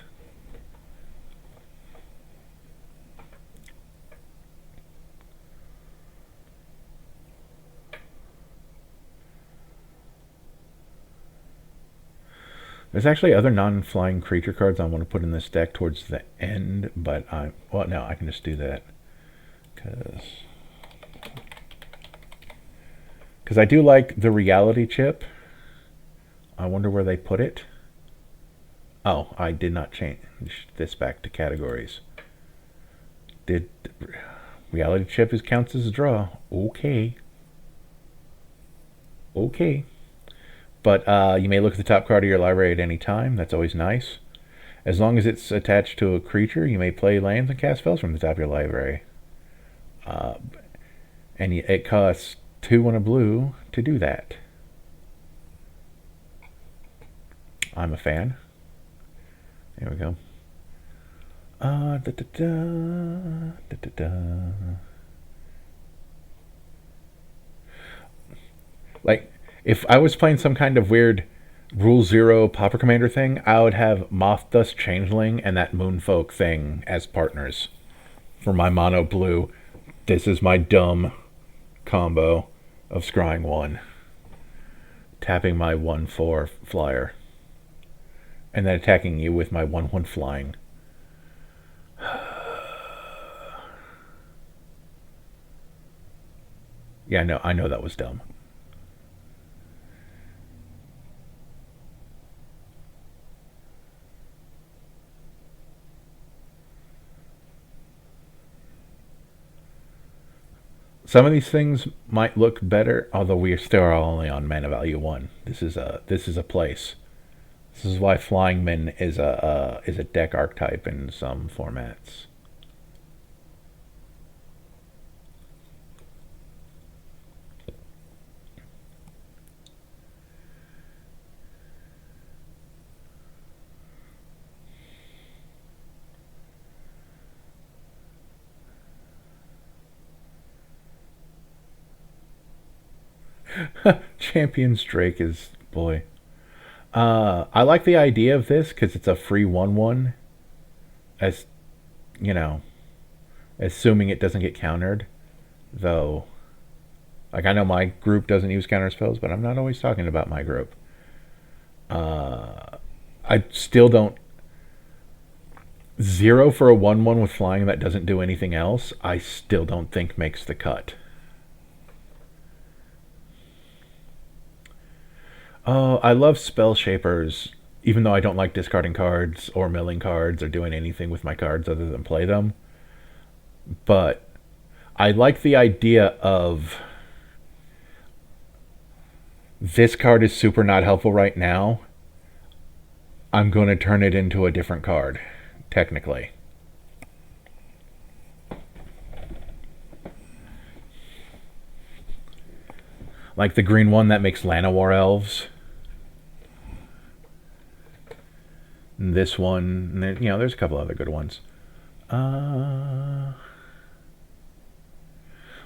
There's actually other non-flying creature cards I want to put in this deck towards the end, but well, no, I can just do that. Because I do like the reality chip. I wonder where they put it. Oh, I did not change this back to categories. Did reality chip counts as a draw? Okay. Okay. But you may look at the top card of your library at any time. That's always nice. As long as it's attached to a creature, you may play lands and cast spells from the top of your library. And it costs 2 and a blue to do that. I'm a fan. There we go. Like, if I was playing some kind of weird Rule 0 Pauper Commander thing, I would have Moth Dust Changeling and that Moonfolk thing as partners. for my mono blue, this is my dumb combo of scrying 1, tapping my 1/4 flyer, and then attacking you with my 1/1 flying. Yeah, no, I know that was dumb. Some of these things might look better, although we are still only on mana value 1. This is a place. This is why Flying Men is a deck archetype in some formats. Champions Drake is, boy. I like the idea of this because it's a free 1/1. As you know, assuming it doesn't get countered, though. Like, I know my group doesn't use counter spells, but I'm not always talking about my group. I still don't. 0 for a 1/1 with flying that doesn't do anything else, I still don't think makes the cut. Oh, I love spell shapers, even though I don't like discarding cards or milling cards or doing anything with my cards other than play them. But I like the idea of this card is super not helpful right now. I'm going to turn it into a different card, technically. Like the green one that makes Llanowar elves. And this one, you know, there's a couple other good ones.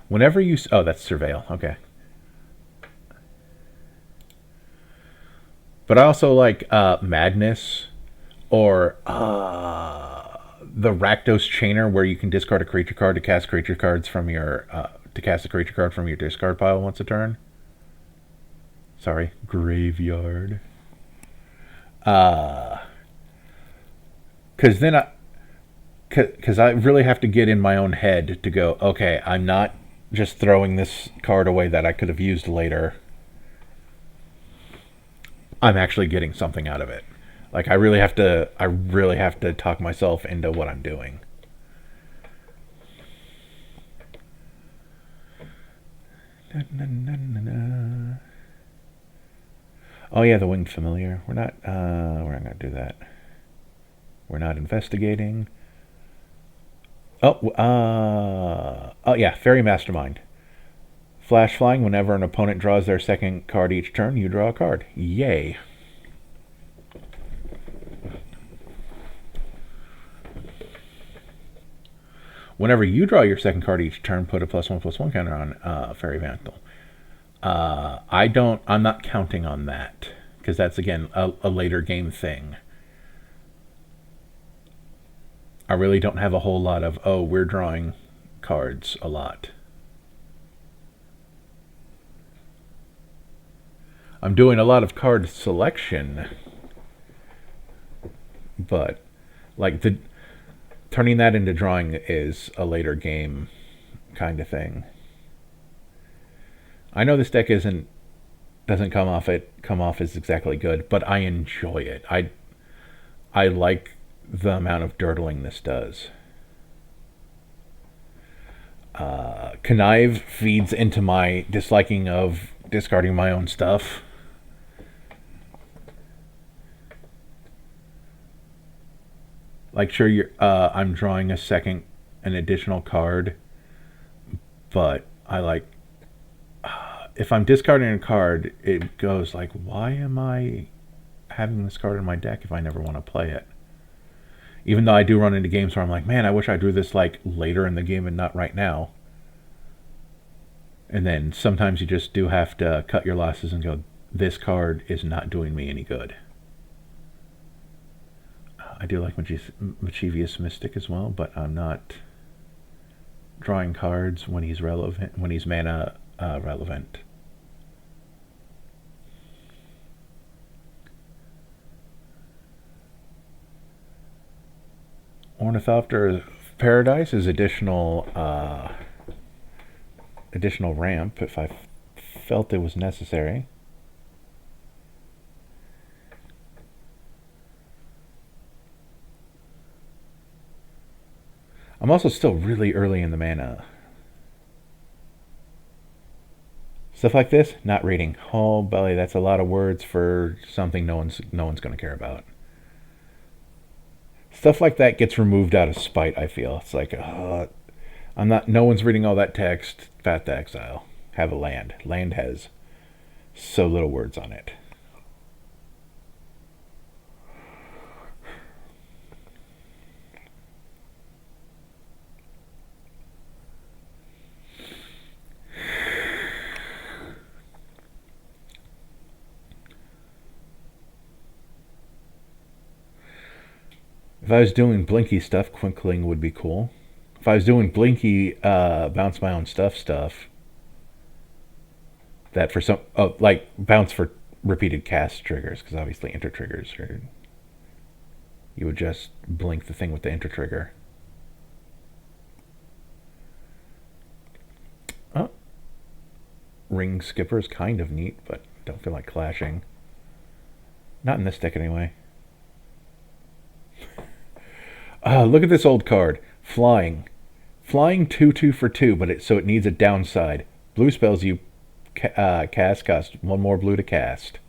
Whenever you... Oh, that's Surveil. Okay. But I also like Madness or the Rakdos Chainer, where you can discard a creature card to cast creature cards from your... to cast a creature card from your discard pile once a turn. Sorry, graveyard. Because then because I really have to get in my own head to go, okay, I'm not just throwing this card away that I could have used later. I'm actually getting something out of it. Like, I really have to talk myself into what I'm doing. Oh yeah, the Winged Familiar. We're not gonna do that. We're not investigating. Oh yeah, Fairy Mastermind. Flash flying. Whenever an opponent draws their second card each turn, you draw a card. Yay. Whenever you draw your second card each turn, put a +1/+1 counter on Fairy Vandal. I'm not counting on that, because that's, again, a later game thing. I really don't have a whole lot of, oh, we're drawing cards a lot. I'm doing a lot of card selection, but like turning that into drawing is a later game kind of thing. I know this deck doesn't come off as exactly good, but I enjoy it. I like the amount of dirtling this does. Connive feeds into my disliking of discarding my own stuff. Like, sure, I'm drawing an additional card, but I like, if I'm discarding a card, it goes like, why am I having this card in my deck if I never want to play it? Even though I do run into games where I'm like, man, I wish I drew this like later in the game and not right now. And then sometimes you just do have to cut your losses and go, this card is not doing me any good. I do like Mischievous Mystic as well, but I'm not drawing cards when he's relevant, when he's mana relevant. Ornithopter Paradise is additional additional ramp if I felt it was necessary. I'm also still really early in the mana. Stuff like this, not reading. Oh, belly, that's a lot of words for something no one's going to care about. Stuff like that gets removed out of spite, I feel. It's like, I'm not, no one's reading all that text. Path to Exile. Have a land. Land has so little words on it. If I was doing Blinky stuff, Quinkling would be cool. If I was doing Blinky, bounce my own stuff, that for some, like bounce for repeated cast triggers, because obviously enter triggers, you would just blink the thing with the enter trigger. Oh, Ring Skipper is kind of neat, but don't feel like clashing. Not in this deck anyway. Look at this old card. Flying. Flying 2/2 for 2, but so it needs a downside. Blue spells you cast cost 1 more blue to cast.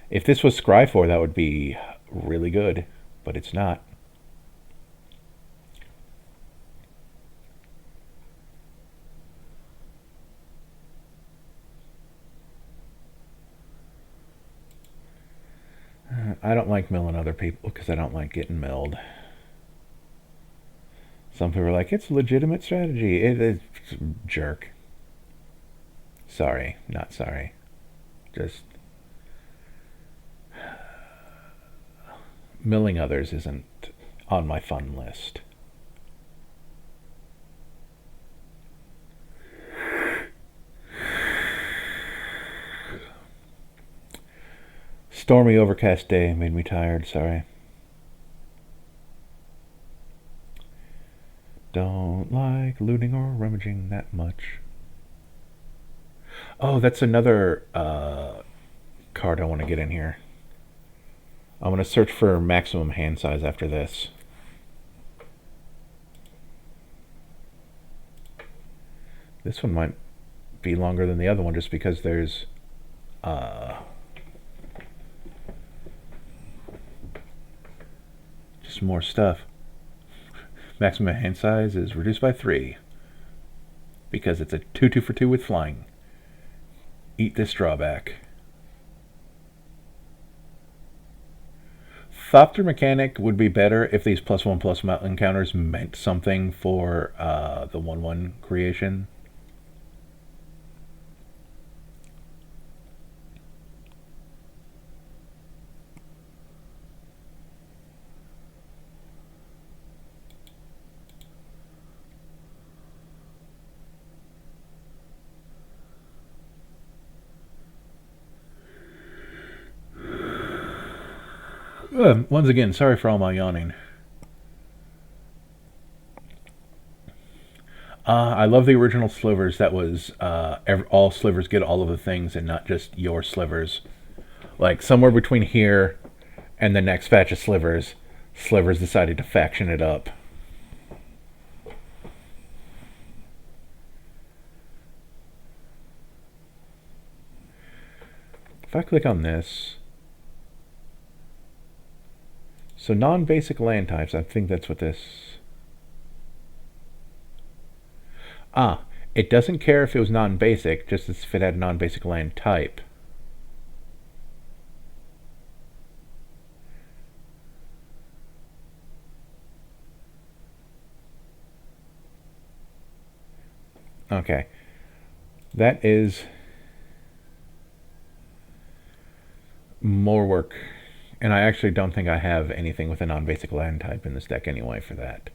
If this was Scry 4, that would be really good, but it's not. I don't like milling other people because I don't like getting milled. Some people are like, it's a legitimate strategy. It's jerk. Sorry, not sorry. Just milling others isn't on my fun list. Stormy overcast day made me tired, sorry. Don't like looting or rummaging that much. Oh, that's another card I want to get in here. I'm going to search for maximum hand size after this. This one might be longer than the other one just because there's just more stuff. Maximum hand size is reduced by 3 because it's a 2/2 for 2 with flying. Eat this drawback. Thopter Mechanic would be better if these +1/+1 encounters meant something for the 1/1 creation. Once again, sorry for all my yawning. I love the original slivers. That was all slivers get all of the things and not just your slivers. Like somewhere between here and the next batch of slivers, slivers decided to faction it up. If I click on this, so non-basic land types, I think that's what this... it doesn't care if it was non-basic, just if it had a non-basic land type. Okay. That is more work And I actually don't think I have anything with a non-basic land type in this deck anyway for that.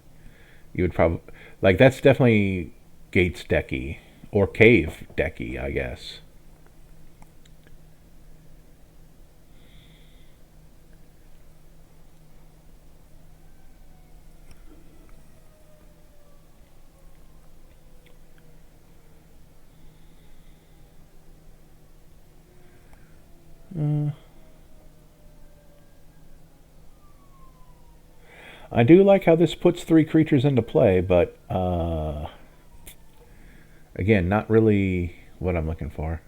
You would probably... Like, that's definitely Gates decky. Or Cave decky, I guess. I do like how this puts 3 creatures into play, but again, not really what I'm looking for.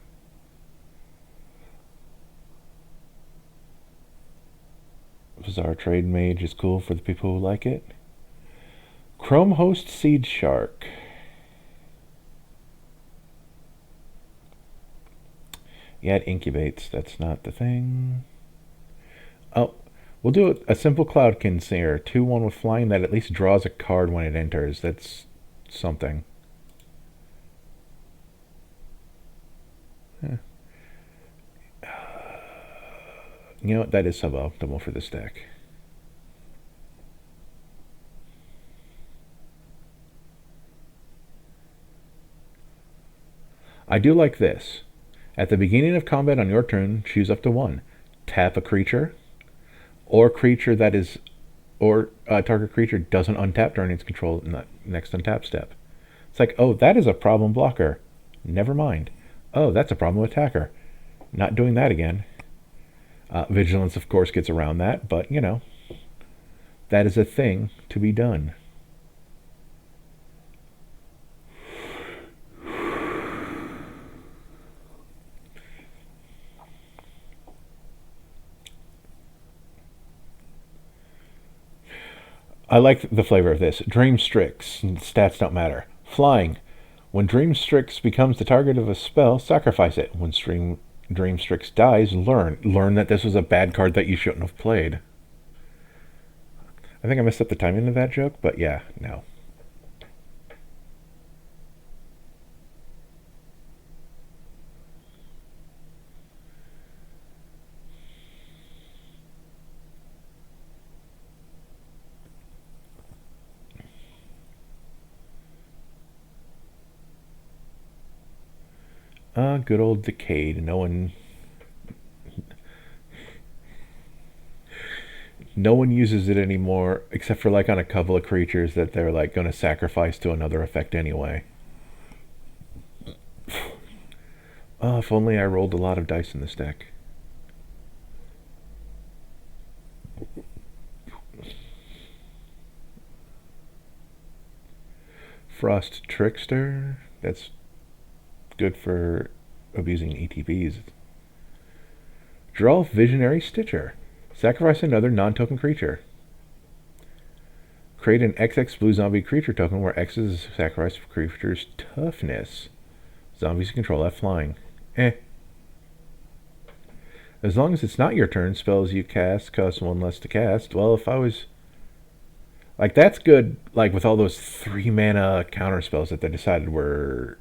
Bizarre Trade Mage is cool for the people who like it. Chrome Host Seed Shark. Yeah, it incubates. That's not the thing. Oh, we'll do a simple Cloudkin Seer. 2/1 with flying that at least draws a card when it enters. That's something. Eh. You know what? That is suboptimal for this deck. I do like this. At the beginning of combat on your turn, choose up to 1. Tap a creature, or creature that is, or target creature doesn't untap during its control in the next untap step. It's like, oh, that is a problem blocker. Never mind. Oh, that's a problem attacker. Not doing that again. Vigilance, of course, gets around that, but, you know, that is a thing to be done. I like the flavor of this. Dream Strix. Stats don't matter. Flying. When Dream Strix becomes the target of a spell, sacrifice it. When Dream Strix dies, learn. Learn that this was a bad card that you shouldn't have played. I think I messed up the timing of that joke, but yeah, no. Good old Decayed. No one uses it anymore, except for like on a couple of creatures that they're like going to sacrifice to another effect anyway. Oh, if only I rolled a lot of dice in this deck. Frost Trickster. That's good for abusing ETBs. Draw Visionary Stitcher. Sacrifice another non-token creature. Create an XX blue zombie creature token where X is sacrificed for creature's toughness. Zombies control have flying. Eh. As long as it's not your turn, spells you cast cost 1 less to cast. Well, if I was... Like, that's good, like, with all those 3-mana counter spells that they decided were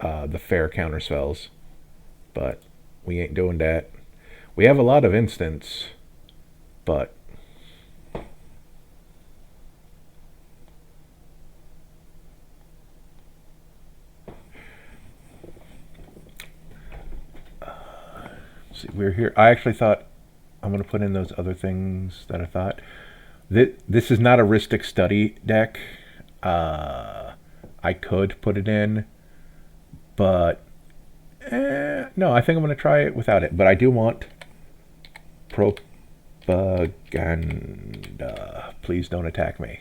the fair counter spells. But we ain't doing that. We have a lot of instants, but... see, we're here. I actually thought I'm going to put in those other things that I thought. This is not a Ristic Study deck. I could put it in, but no, I think I'm going to try it without it. But I do want propaganda. Please don't attack me.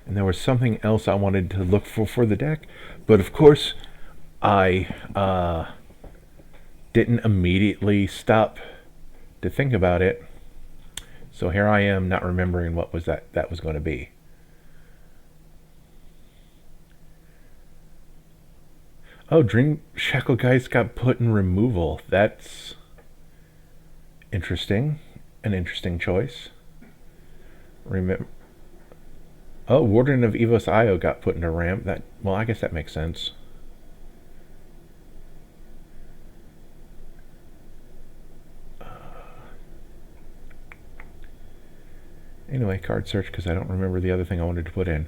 And there was something else I wanted to look for the deck, but of course I didn't immediately stop to think about it. So here I am not remembering what was that was going to be. Oh, Dream Shackle Geist got put in removal. That's interesting. An interesting choice. Remember... Oh, Warden of Evos Io got put into ramp. That, well, I guess that makes sense. Anyway, card search because I don't remember the other thing I wanted to put in.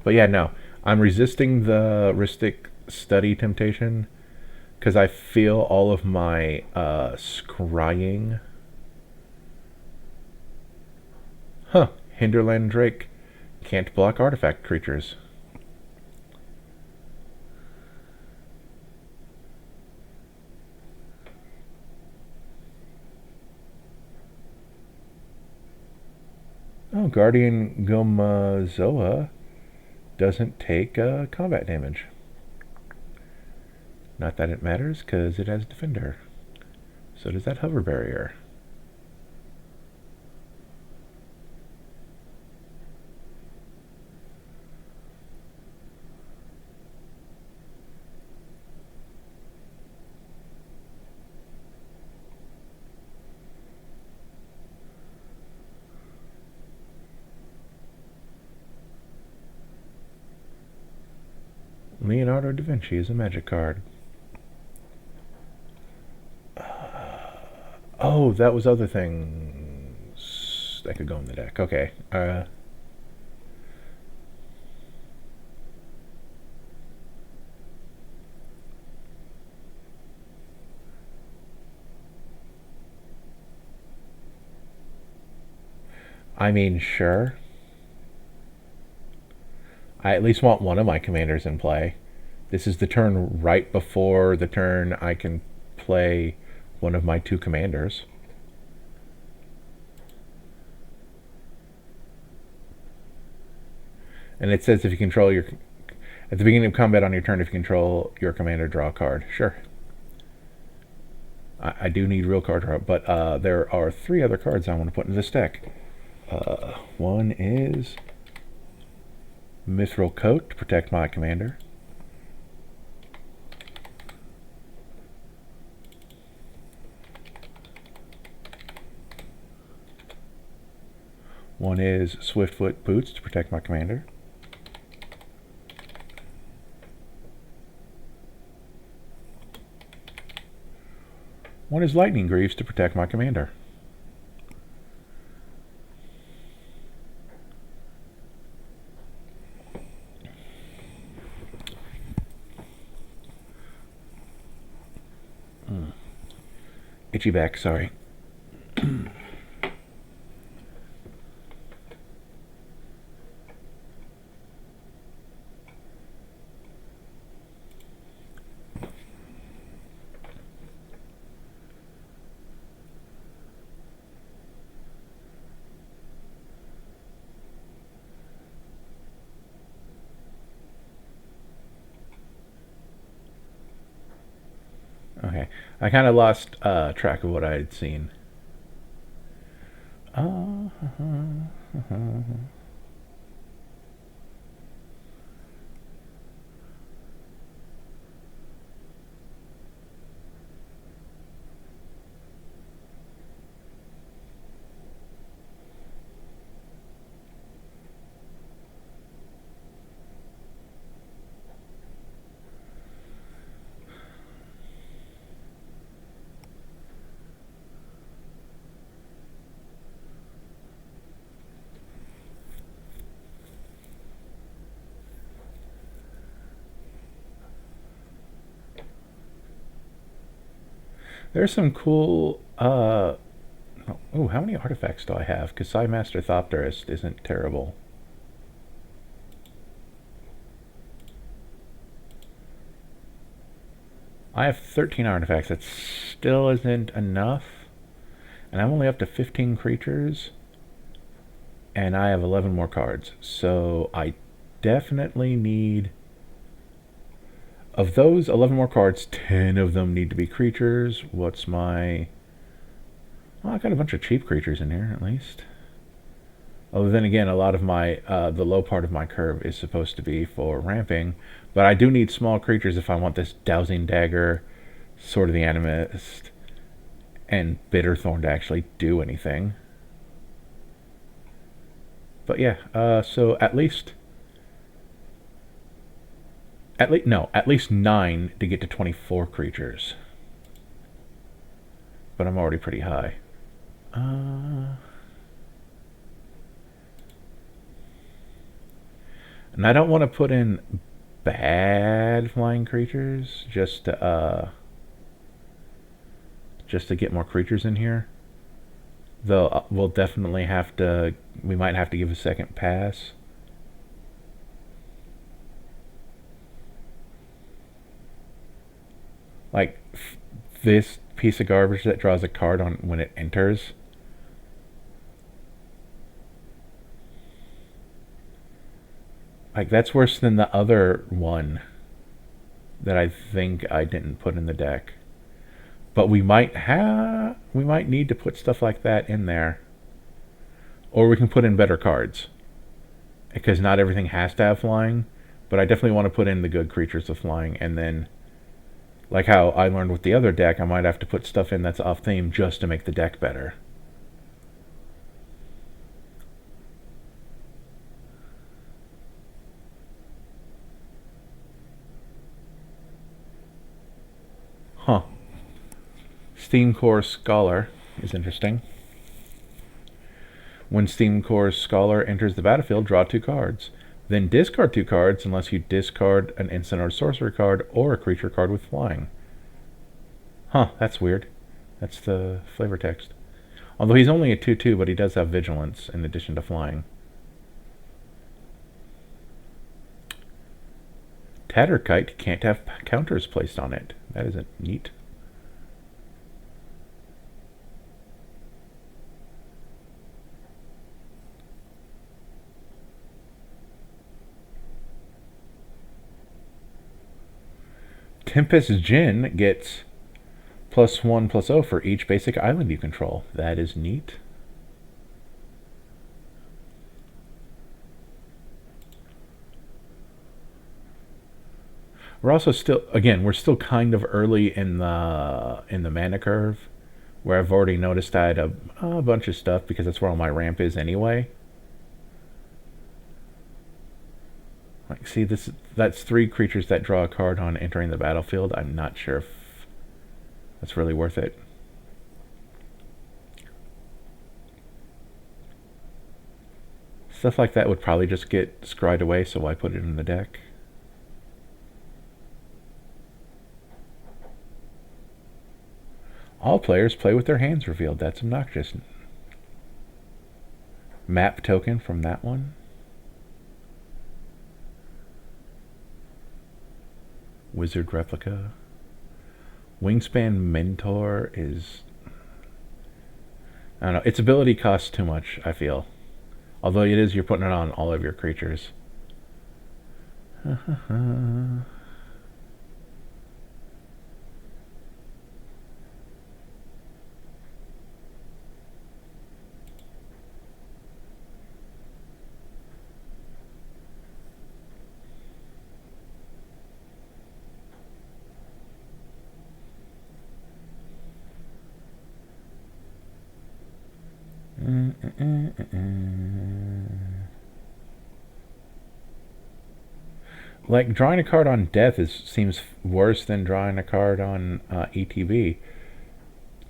But yeah, no. I'm resisting the Rhystic Study temptation because I feel all of my scrying. Huh. Hinterland Drake can't block artifact creatures. Oh, Guardian Gomazoa doesn't take combat damage. Not that it matters, because it has Defender. So does that Hover Barrier. Leonardo da Vinci is a magic card. Oh, that was other things that could go in the deck. Okay. I mean, sure. I at least want one of my commanders in play. This is the turn right before the turn I can play one of my two commanders. And it says if you control your... At the beginning of combat on your turn, if you control your commander, draw a card. Sure. I do need real card draw, but there are 3 other cards I want to put in this deck. One is Mithril Coat to protect my commander. One is Swiftfoot Boots to protect my commander. One is Lightning Greaves to protect my commander. Itchy back, sorry. Okay, I kind of lost track of what I had seen. There's some cool... oh, how many artifacts do I have? Because Master Thopterist isn't terrible. I have 13 artifacts. That still isn't enough. And I'm only up to 15 creatures. And I have 11 more cards. So I definitely need... Of those 11 more cards, 10 of them need to be creatures. What's my... Well, I got a bunch of cheap creatures in here, at least. Oh, then again, a lot of my... the low part of my curve is supposed to be for ramping. But I do need small creatures if I want this Dowsing Dagger, Sword of the Animist, and Bitterthorn to actually do anything. But yeah, so at least at least 9 to get to 24 creatures. But I'm already pretty high. And I don't want to put in bad flying creatures just to get more creatures in here. Though we'll definitely have to, we might have to give a second pass. Like this piece of garbage that draws a card on when it enters. Like that's worse than the other one that I think I didn't put in the deck. But we might need to put stuff like that in there. Or we can put in better cards. Because not everything has to have flying. But I definitely want to put in the good creatures with flying. And then, like how I learned with the other deck, I might have to put stuff in that's off theme just to make the deck better. Huh. Steam Core Scholar is interesting. When Steam Core Scholar enters the battlefield, draw 2 cards. Then discard 2 cards unless you discard an instant or sorcery card or a creature card with flying. Huh, that's weird. That's the flavor text. Although he's only a 2/2, but he does have vigilance in addition to flying. Tatterkite can't have counters placed on it. That isn't neat. Tempest Djinn gets +1/+0 for each basic island you control. That is neat. We're also still, again, we're still kind of early in the mana curve, where I've already noticed I had a bunch of stuff because that's where all my ramp is anyway. Like, see, that's 3 creatures that draw a card on entering the battlefield. I'm not sure if that's really worth it. Stuff like that would probably just get scryed away, so why put it in the deck? All players play with their hands revealed. That's obnoxious. Map token from that one. Wizard replica. Wingspan Mentor is, I don't know, its ability costs too much, I feel. Although it is, you're putting it on all of your creatures. Like, drawing a card on death seems worse than drawing a card on ETB,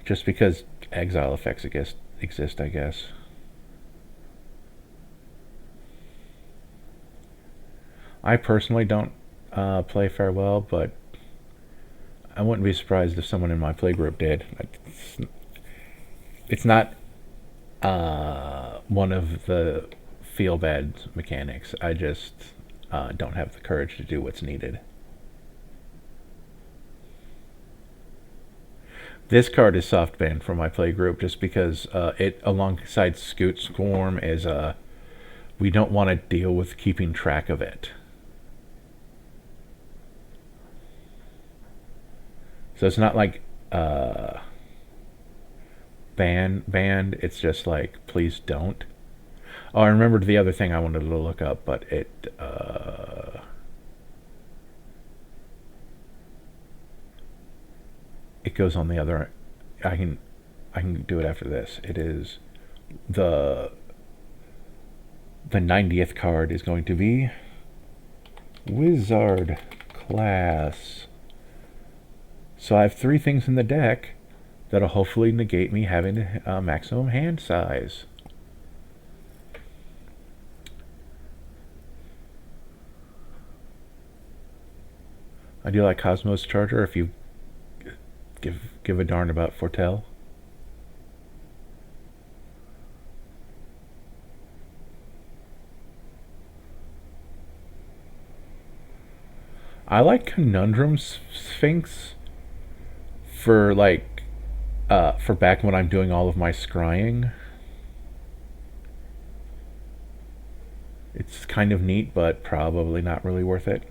just because exile effects exist, I guess. I personally don't play Farewell, but I wouldn't be surprised if someone in my playgroup did. It's not one of the feel bad mechanics. I just don't have the courage to do what's needed. This card is soft banned from my playgroup just because it, alongside Scoot Swarm, is we don't want to deal with keeping track of it. So it's not like banned. It's just like, please don't. Oh, I remembered the other thing I wanted to look up, but it goes on the other. I can do it after this. It is the The 90th card is going to be Wizard Class. So I have 3 things in the deck that'll hopefully negate me having a maximum hand size. I do like Cosmos Charger if you give a darn about Foretell. I like Conundrum Sphinx for like for back when I'm doing all of my scrying. It's kind of neat, but probably not really worth it.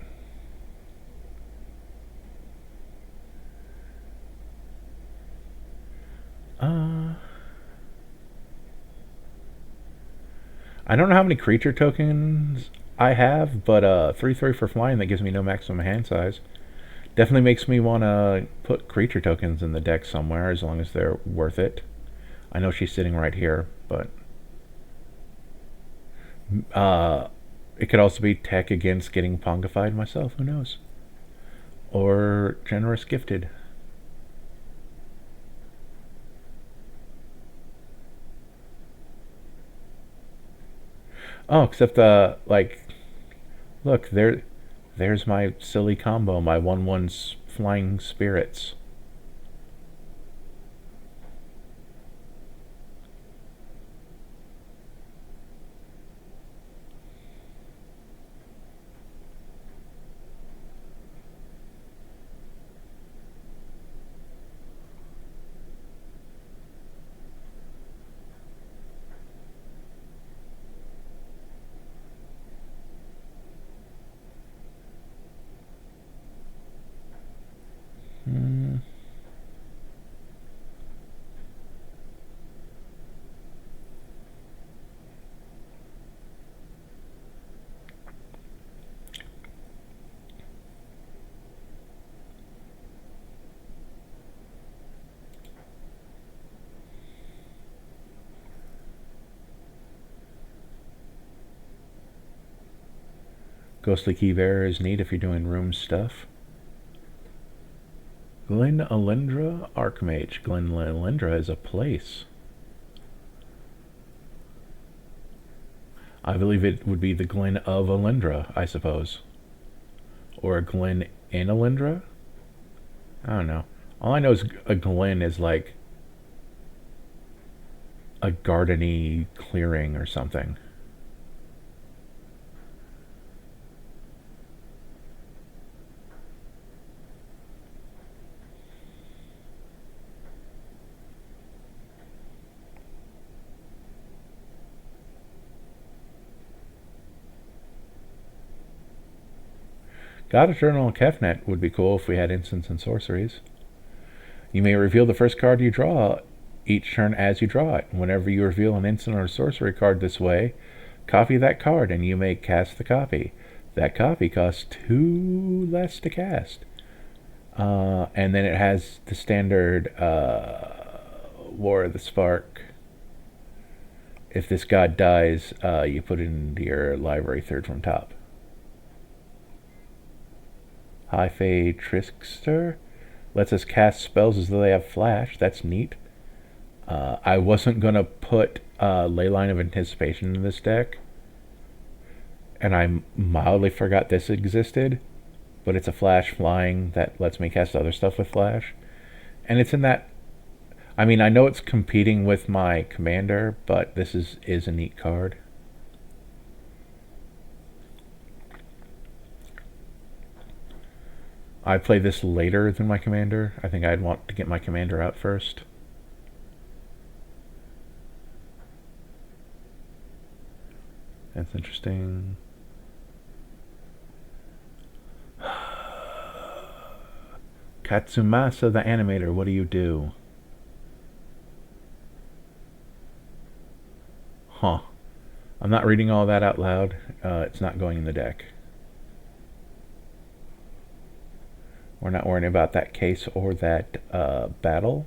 I don't know how many creature tokens I have, but 3/3 for flying that gives me no maximum hand size. Definitely makes me want to put creature tokens in the deck somewhere as long as they're worth it. I know she's sitting right here, but it could also be tech against getting pongified myself, who knows? Or generous gifted. Oh, except look, there's my silly combo, my 1/1 flying spirits. Ghostly Key Bearer is neat if you're doing room stuff. Glen Alindra Archmage. Glen Alindra is a place. I believe it would be the Glen of Alindra, I suppose. Or a Glen in Alindra? I don't know. All I know is a Glen is like a gardeny clearing or something. God Eternal and Kefnet would be cool if we had instants and sorceries. You may reveal the first card you draw each turn as you draw it. Whenever you reveal an instant or sorcery card this way, copy that card and you may cast the copy. That copy costs 2 less to cast. And then it has the standard War of the Spark. If this god dies, you put it into your library 3rd from top. High Fae Trickster lets us cast spells as though they have flash. That's neat. I wasn't going to put Leyline of Anticipation in this deck, and I mildly forgot this existed, but it's a flash flying that lets me cast other stuff with flash. And it's in that... I mean, I know it's competing with my commander, but this is a neat card. I play this later than my commander. I think I'd want to get my commander out first. That's interesting. Katsumasa the Animator, what do you do? Huh. I'm not reading all that out loud. It's not going in the deck. We're not worrying about that case or that battle.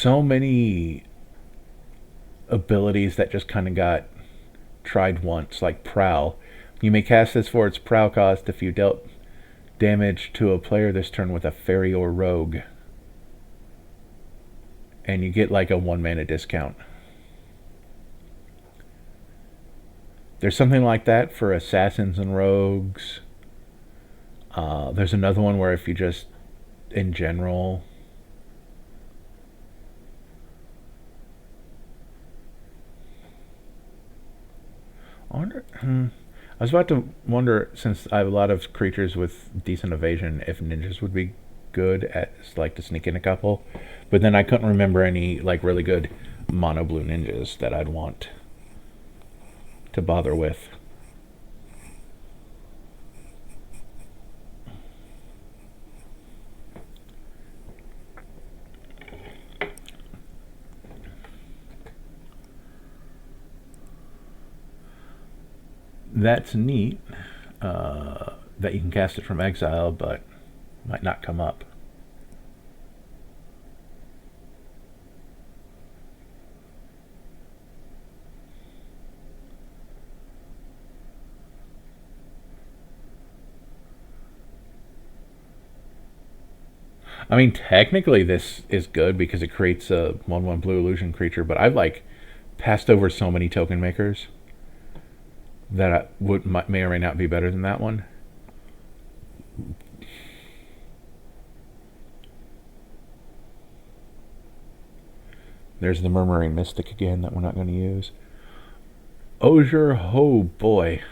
so many abilities that just kind of got tried once, like Prowl. You may cast this for its Prowl cost if you dealt damage to a player this turn with a fairy or rogue. And you get like a 1 mana discount. There's something like that for assassins and rogues. There's another one where if you just, in general, I wonder. I was about to wonder, since I have a lot of creatures with decent evasion, if ninjas would be good at like to sneak in a couple, but then I couldn't remember any like really good mono blue ninjas that I'd want to bother with. That's neat that you can cast it from exile, but might not come up. I mean, technically this is good because it creates a 1/1 blue illusion creature, but I've like passed over so many token makers that I may or may not be better than that one. There's the Murmuring Mystic again that we're not going to use. Augur, oh boy.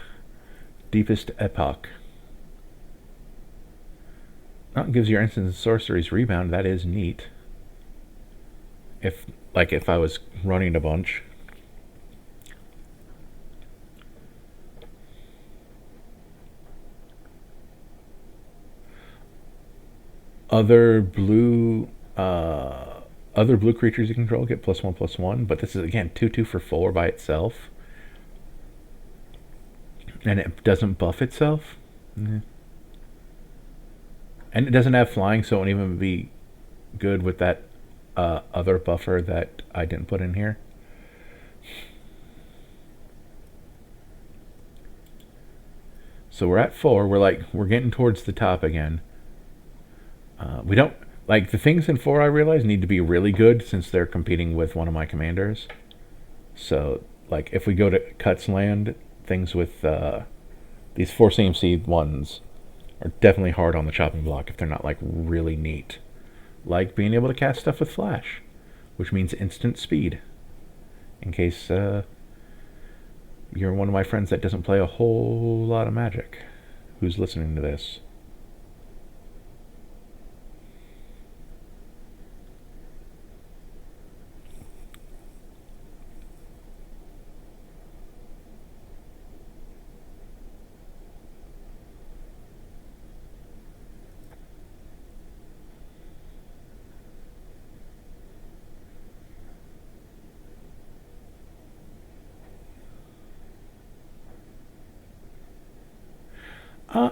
Deepest Epoch. That gives your instants and sorceries rebound. That is neat. If I was running a bunch. Other blue creatures you control get +1/+1, but this is again 2/2 for 4 by itself, and it doesn't buff itself. Mm-hmm. And it doesn't have flying, so it won't even be good with that other buffer that I didn't put in here. So we're at 4. We're getting towards the top again. We don't like the things in 4. I realize need to be really good since they're competing with one of my commanders. So like if we go to Cuts Land, things with these 4 CMC ones are definitely hard on the chopping block if they're not like really neat. Like being able to cast stuff with Flash, which means instant speed. In case you're one of my friends that doesn't play a whole lot of Magic who's listening to this.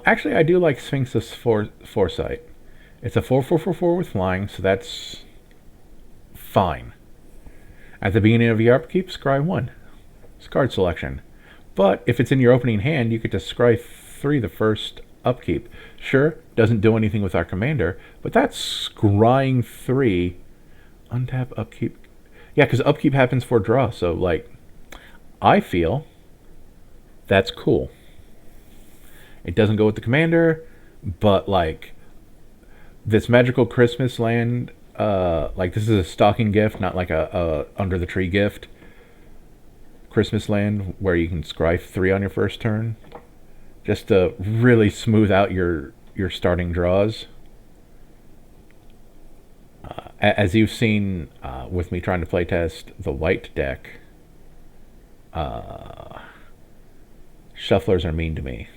Actually, I do like Sphinx's Foresight. It's a 4/4/4 with flying, so that's fine. At the beginning of your upkeep, scry 1. It's card selection. But if it's in your opening hand, you get to scry 3 the first upkeep. Sure, doesn't do anything with our commander, but that's scrying 3. Untap, upkeep. Yeah, because upkeep happens for draw, so like, I feel that's cool. It doesn't go with the commander, but like this magical Christmas land, like this is a stocking gift, not like a under the tree gift. Christmas land where you can scry 3 on your first turn, just to really smooth out your starting draws. As you've seen with me trying to playtest the white deck, shufflers are mean to me.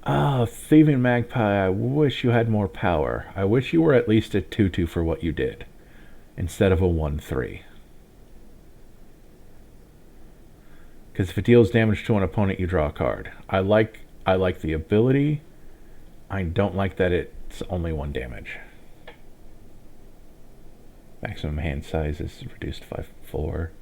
Oh, Thieving Magpie, I wish you had more power. I wish you were at least a 2/2 for what you did, instead of a 1/3. Because if it deals damage to an opponent, you draw a card. I like the ability. I don't like that it's only 1 damage. Maximum hand size is reduced by 4.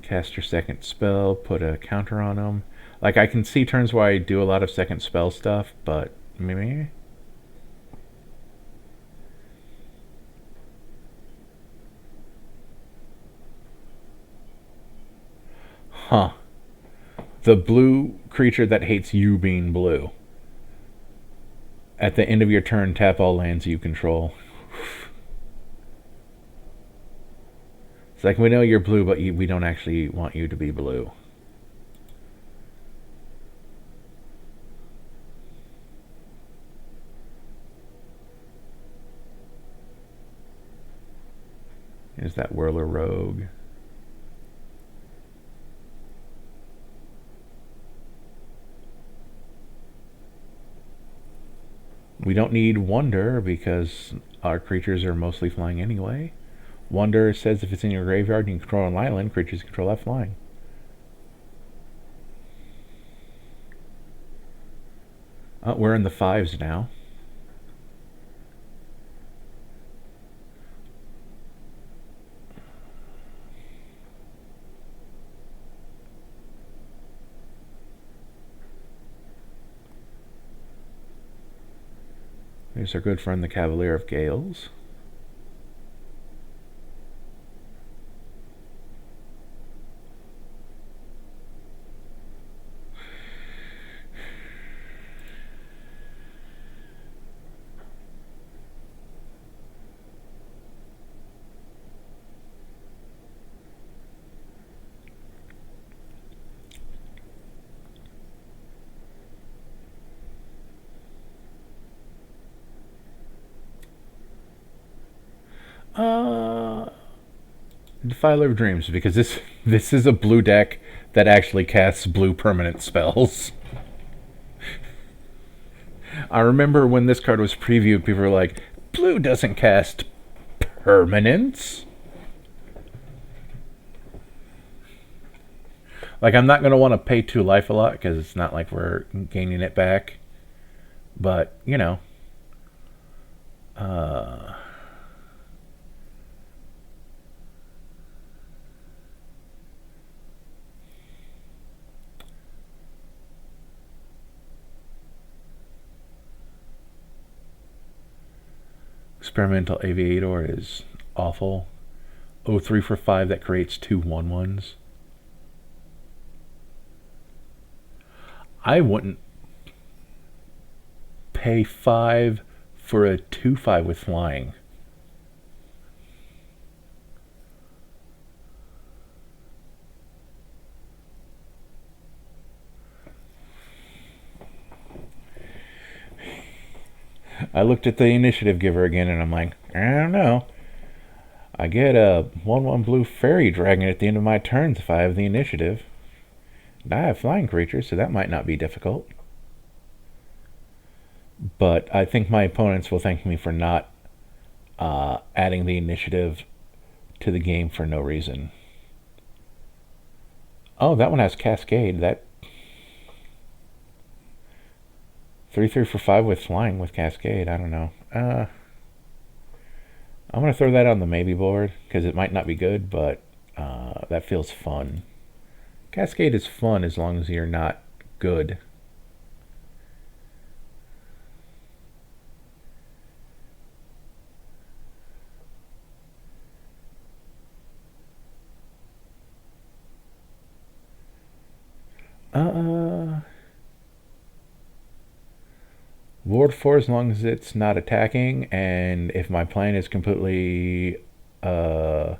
Cast your second spell, put a counter on them. Like, I can see turns where I do a lot of second spell stuff, but maybe. Huh. The blue creature that hates you being blue. At the end of your turn, tap all lands you control. It's like, we know you're blue, but we don't actually want you to be blue. Here's that Whirler Rogue. We don't need Wonder because our creatures are mostly flying anyway. Wonder says if it's in your graveyard and you control an island, creatures control that flying. Oh, we're in the 5s now. There's our good friend, the Cavalier of Gales. Defiler of Dreams, because this is a blue deck that actually casts blue permanent spells. I remember when this card was previewed, people were like, blue doesn't cast permanents. Like, I'm not going to want to pay 2 life a lot, because it's not like we're gaining it back. But, you know. Experimental Aviator is awful. 03 for 5 that creates 2 1/1s. I wouldn't pay 5 for a 2/5 with flying. I looked at the initiative giver again and I'm like, I don't know. I get a 1/1 blue fairy dragon at the end of my turns if I have the initiative. And I have flying creatures, so that might not be difficult. But I think my opponents will thank me for not adding the initiative to the game for no reason. Oh, that one has Cascade. That 3/3 for 5 with flying with Cascade. I don't know. I'm going to throw that on the maybe board because it might not be good, but that feels fun. Cascade is fun as long as you're not good. Ward 4 as long as it's not attacking, and if my plan is completely up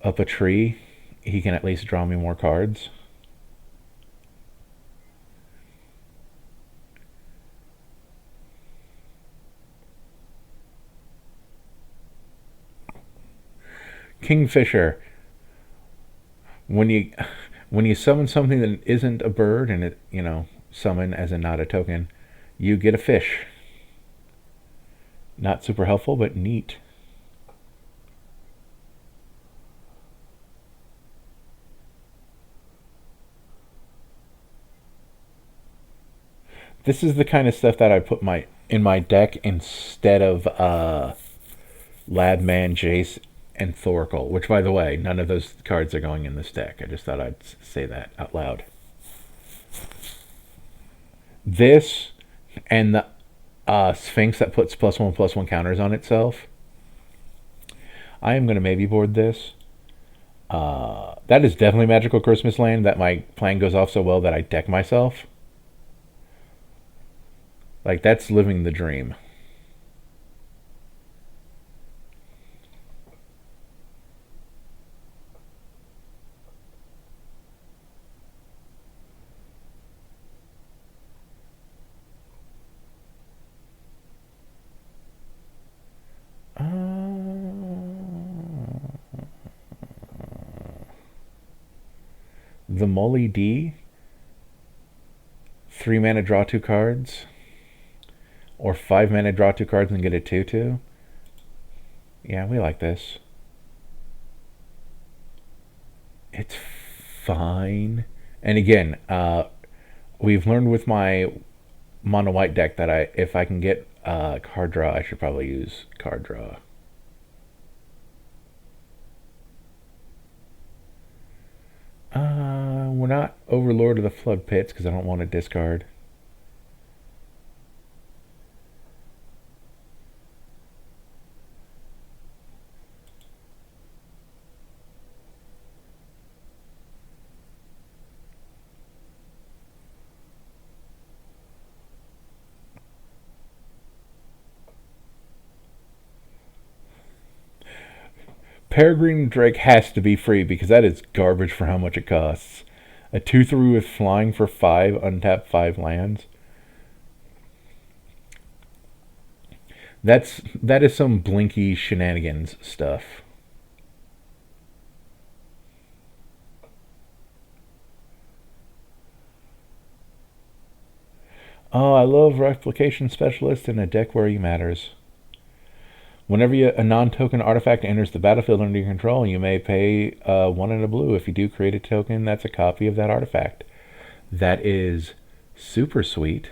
a tree, he can at least draw me more cards. Kingfisher. When When you summon something that isn't a bird and it, summon as in not a token, you get a fish. Not super helpful, but neat. This is the kind of stuff that I put in my deck instead of Ladman, Jace, and Thoracle, which, by the way, none of those cards are going in this deck. I just thought I'd say that out loud. This and the Sphinx that puts +1/+1 counters on itself. I am going to maybe board this. That is definitely Magical Christmas Land, that my plan goes off so well that I deck myself. Like, that's living the dream. The Molly D, 3 mana, draw 2 cards, or 5 mana, draw 2 cards and get a 2/2. Yeah, we like this. It's fine. And again, we've learned with my mono white deck that if I can get card draw, I should probably use card draw. We're not Overlord of the Flood Pits because I don't want to discard. Peregrine Drake has to be free because that is garbage for how much it costs. A 2/3 with flying for 5, untap 5 lands. That is some blinky shenanigans stuff. Oh, I love Replication Specialist in a deck where he matters. Whenever a non-token artifact enters the battlefield under your control, you may pay 1 and a blue. If you do, create a token that's a copy of that artifact. That is super sweet.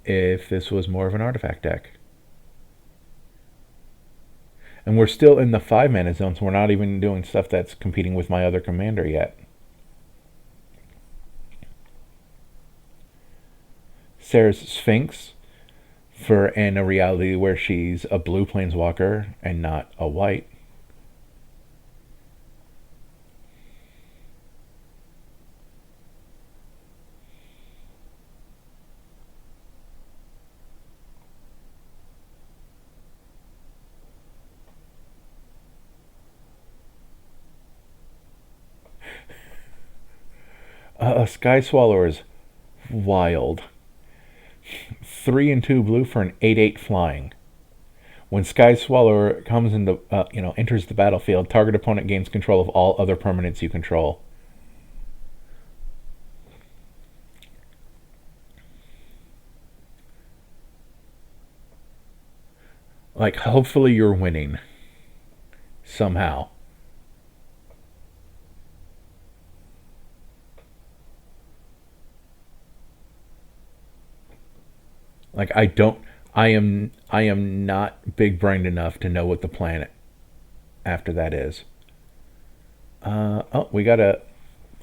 If this was more of an artifact deck. And we're still in the 5 mana zone, so we're not even doing stuff that's competing with my other commander yet. Sarah's Sphinx in a reality where she's a blue planeswalker and not a white. Sky Swallower is wild. 3 and 2 blue for an 8/8 flying. When Sky Swallower comes into, enters the battlefield, target opponent gains control of all other permanents you control. Like, hopefully you're winning. Somehow. Like, I am not big brained enough to know what the plan after that is. Oh,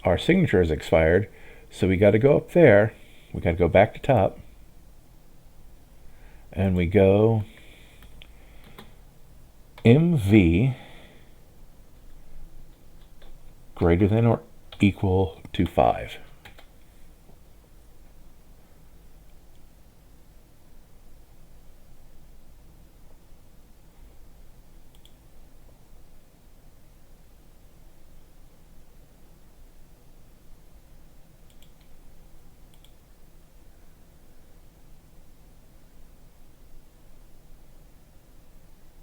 our signature has expired, so we gotta go up there. We gotta go back to top. And we go MV greater than or equal to 5.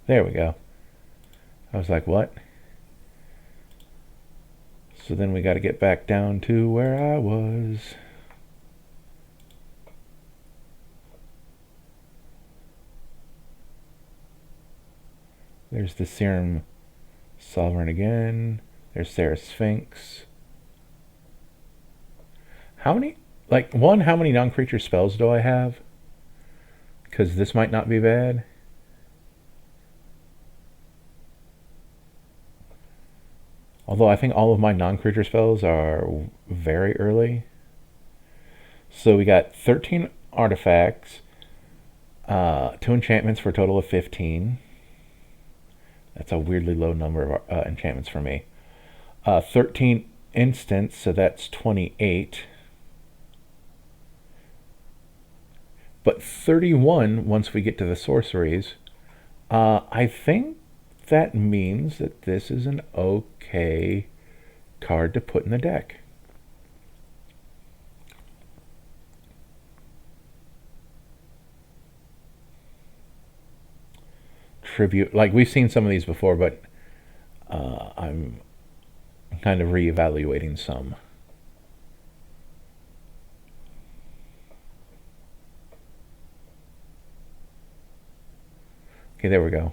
There we go. I was like, what? So then we got to get back down to where I was. There's the Serum Sovereign again. There's Sarah Sphinx. How many, like, one, how many non-creature spells do I have? Because this might not be bad. Although I think all of my non-creature spells are very early. So we got 13 artifacts, 2 enchantments for a total of 15. That's a weirdly low number of enchantments for me. 13 instants, so that's 28. But 31 once we get to the sorceries. I think that means that this is an okay card to put in the deck. Tribute, like we've seen some of these before, but I'm kind of reevaluating some. Okay, there we go.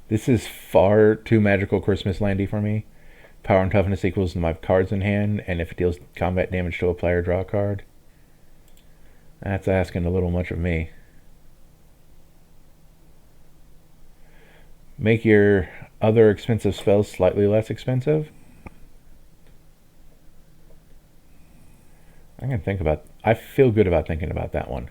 This is far too magical Christmas landy for me. Power and toughness equals my cards in hand, and if it deals combat damage to a player, draw a card. That's asking a little much of me. Make your other expensive spells slightly less expensive. I feel good about thinking about that one.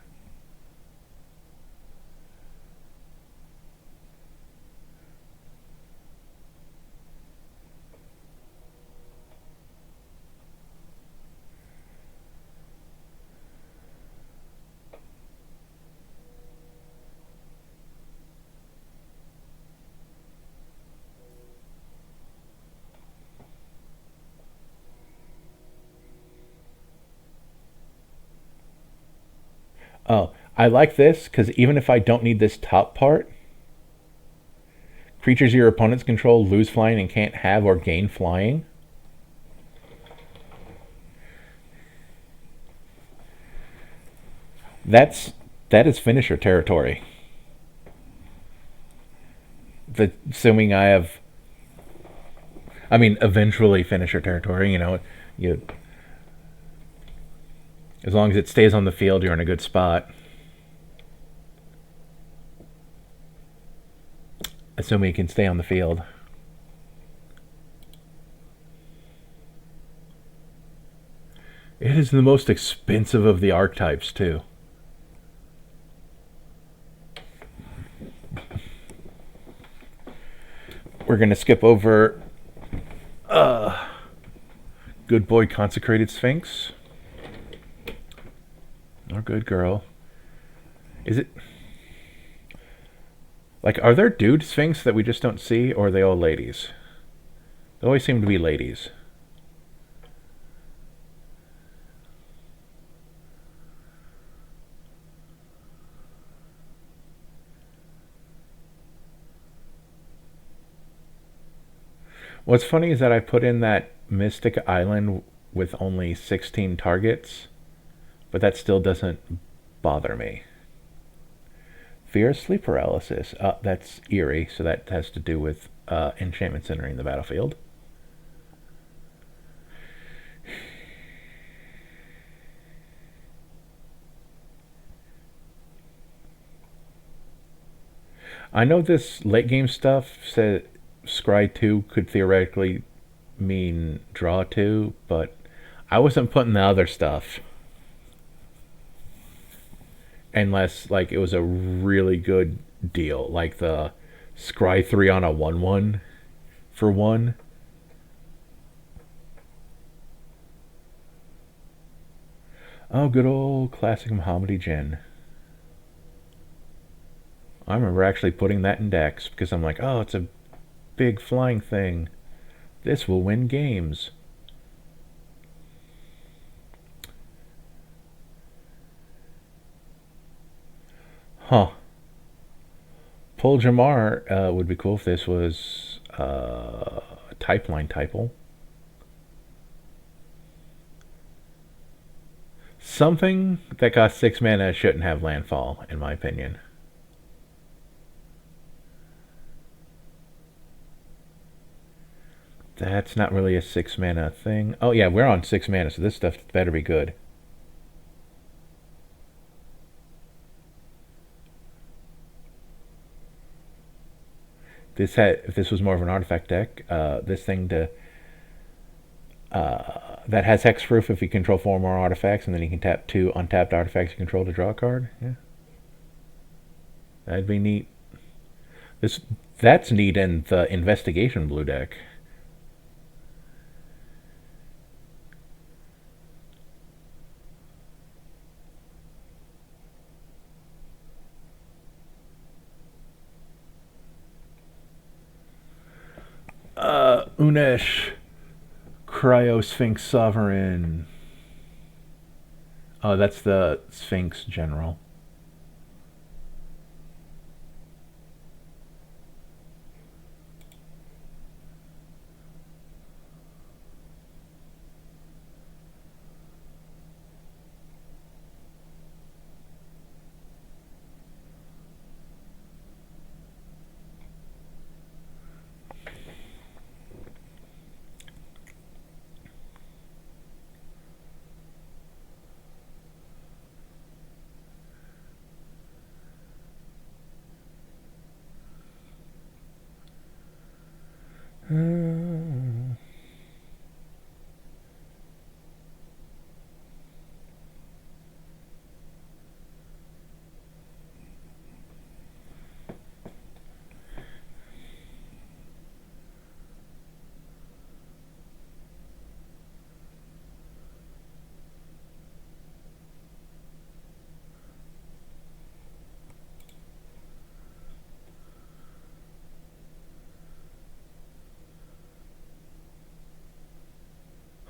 Oh, I like this because even if I don't need this top part, creatures your opponents control lose flying and can't have or gain flying. That is finisher territory. Assuming I have, I mean, eventually finisher territory. You as long as it stays on the field, you're in a good spot. Assuming it can stay on the field. It is the most expensive of the archetypes, too. We're going to skip over Good Boy Consecrated Sphinx. Or Good Girl. Is it... Like, are there dude Sphinx that we just don't see, or are they all ladies? They always seem to be ladies. What's funny is that I put in that Mystic Island with only 16 targets, but that still doesn't bother me. Fear of sleep paralysis. That's eerie, so that has to do with enchantments entering the battlefield. I know this late game stuff said scry 2 could theoretically mean draw 2, but I wasn't putting the other stuff. Unless, like, it was a really good deal. Like the scry 3 on a 1/1 for 1. Oh, good old classic Mohammedi Jinn. I remember actually putting that in decks because I'm like, oh, it's a big flying thing. This will win games. Huh. Pull Jamar would be cool if this was typeline typal. Something that costs 6 mana shouldn't have landfall, in my opinion. That's not really a 6 mana thing. Oh yeah, we're on 6 mana, so this stuff better be good. If this was more of an artifact deck, this thing that has hexproof if you control 4 more artifacts, and then you can tap 2 untapped artifacts you control to draw a card. Yeah, that'd be neat. That's neat in the investigation blue deck. Unesh, Cryo Sphinx Sovereign. Oh, that's the Sphinx General.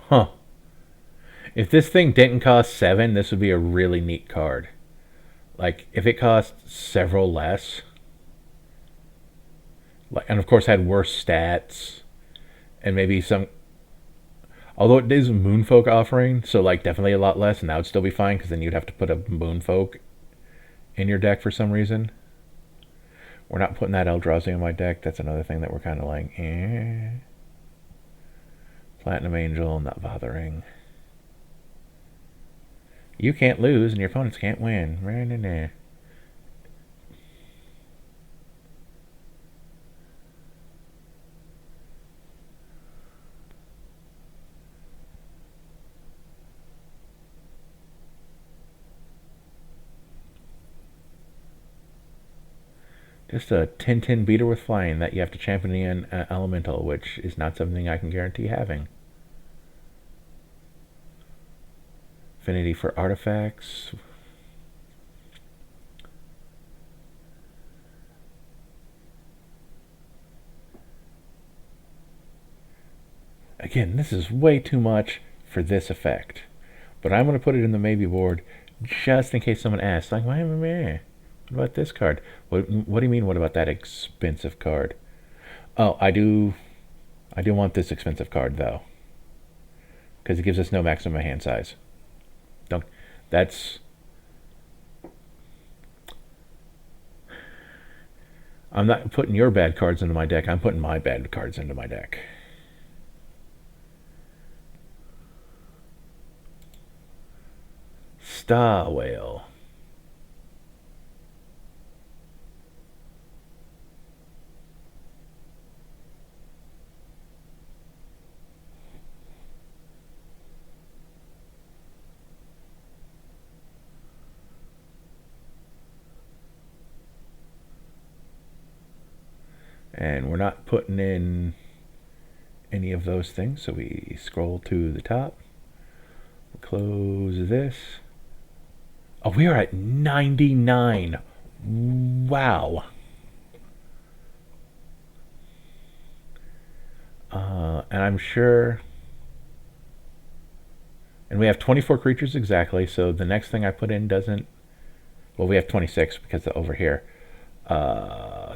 Huh. If this thing didn't cost 7, this would be a really neat card. Like, if it cost several less, like, and of course had worse stats, and maybe some. Although it is a Moonfolk offering, so like definitely a lot less, and that would still be fine because then you'd have to put a Moonfolk in your deck for some reason. We're not putting that Eldrazi in my deck. That's another thing that we're kind of like, eh. Platinum Angel, not bothering. You can't lose, and your opponents can't win. Nah. Just a 10/10 beater with flying that you have to champion in elemental, which is not something I can guarantee having. Affinity for artifacts. Again, this is way too much for this effect. But I'm going to put it in the maybe board just in case someone asks. Like, why am I? What about this card? What do you mean, what about that expensive card? Oh, I do want this expensive card, though. Because it gives us no maximum hand size. Don't. That's. I'm not putting your bad cards into my deck. I'm putting my bad cards into my deck. Star Whale. And we're not putting in any of those things, so we scroll to the top, close this. Oh, we are at 99. Wow. And I'm sure... And we have 24 creatures exactly, so the next thing I put in doesn't... Well, we have 26 because of over here. And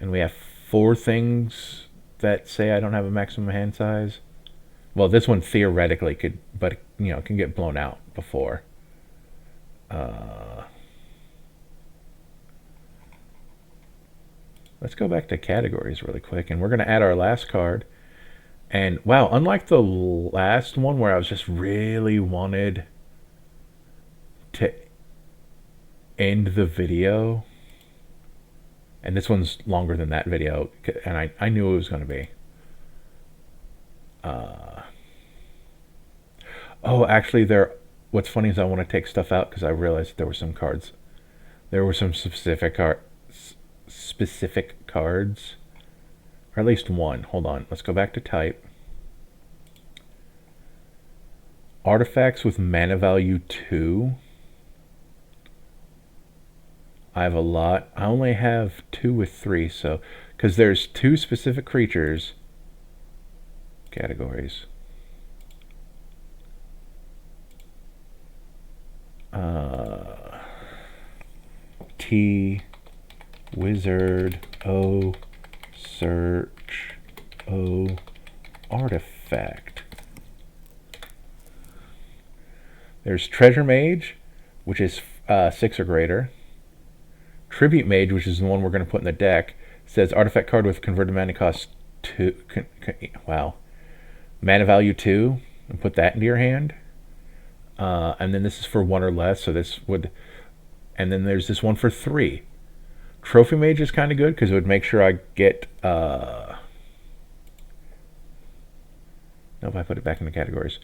we have 4 things that say I don't have a maximum hand size. Well, this one theoretically could, but, you know, can get blown out before. Let's go back to categories really quick, and we're going to add our last card. And, wow, unlike the last one where I was just really wanted to end the video, and this one's longer than that video, and I knew it was going to be. Oh, actually, what's funny is I want to take stuff out because I realized there were some cards. There were some specific cards, or at least one. Hold on, let's go back to type. Artifacts with mana value 2. I have a lot. I only have 2 with 3, so because there's 2 specific creatures. Categories. T wizard O search O artifact. There's treasure mage, which is 6 or greater. Tribute mage, which is the one we're going to put in the deck, says artifact card with converted mana cost 2. Wow, mana value 2, and put that into your hand. And then this is for 1 or less, so this would... And then there's this one for 3. Trophy mage is kind of good because it would make sure I get... Nope, I put it back into categories.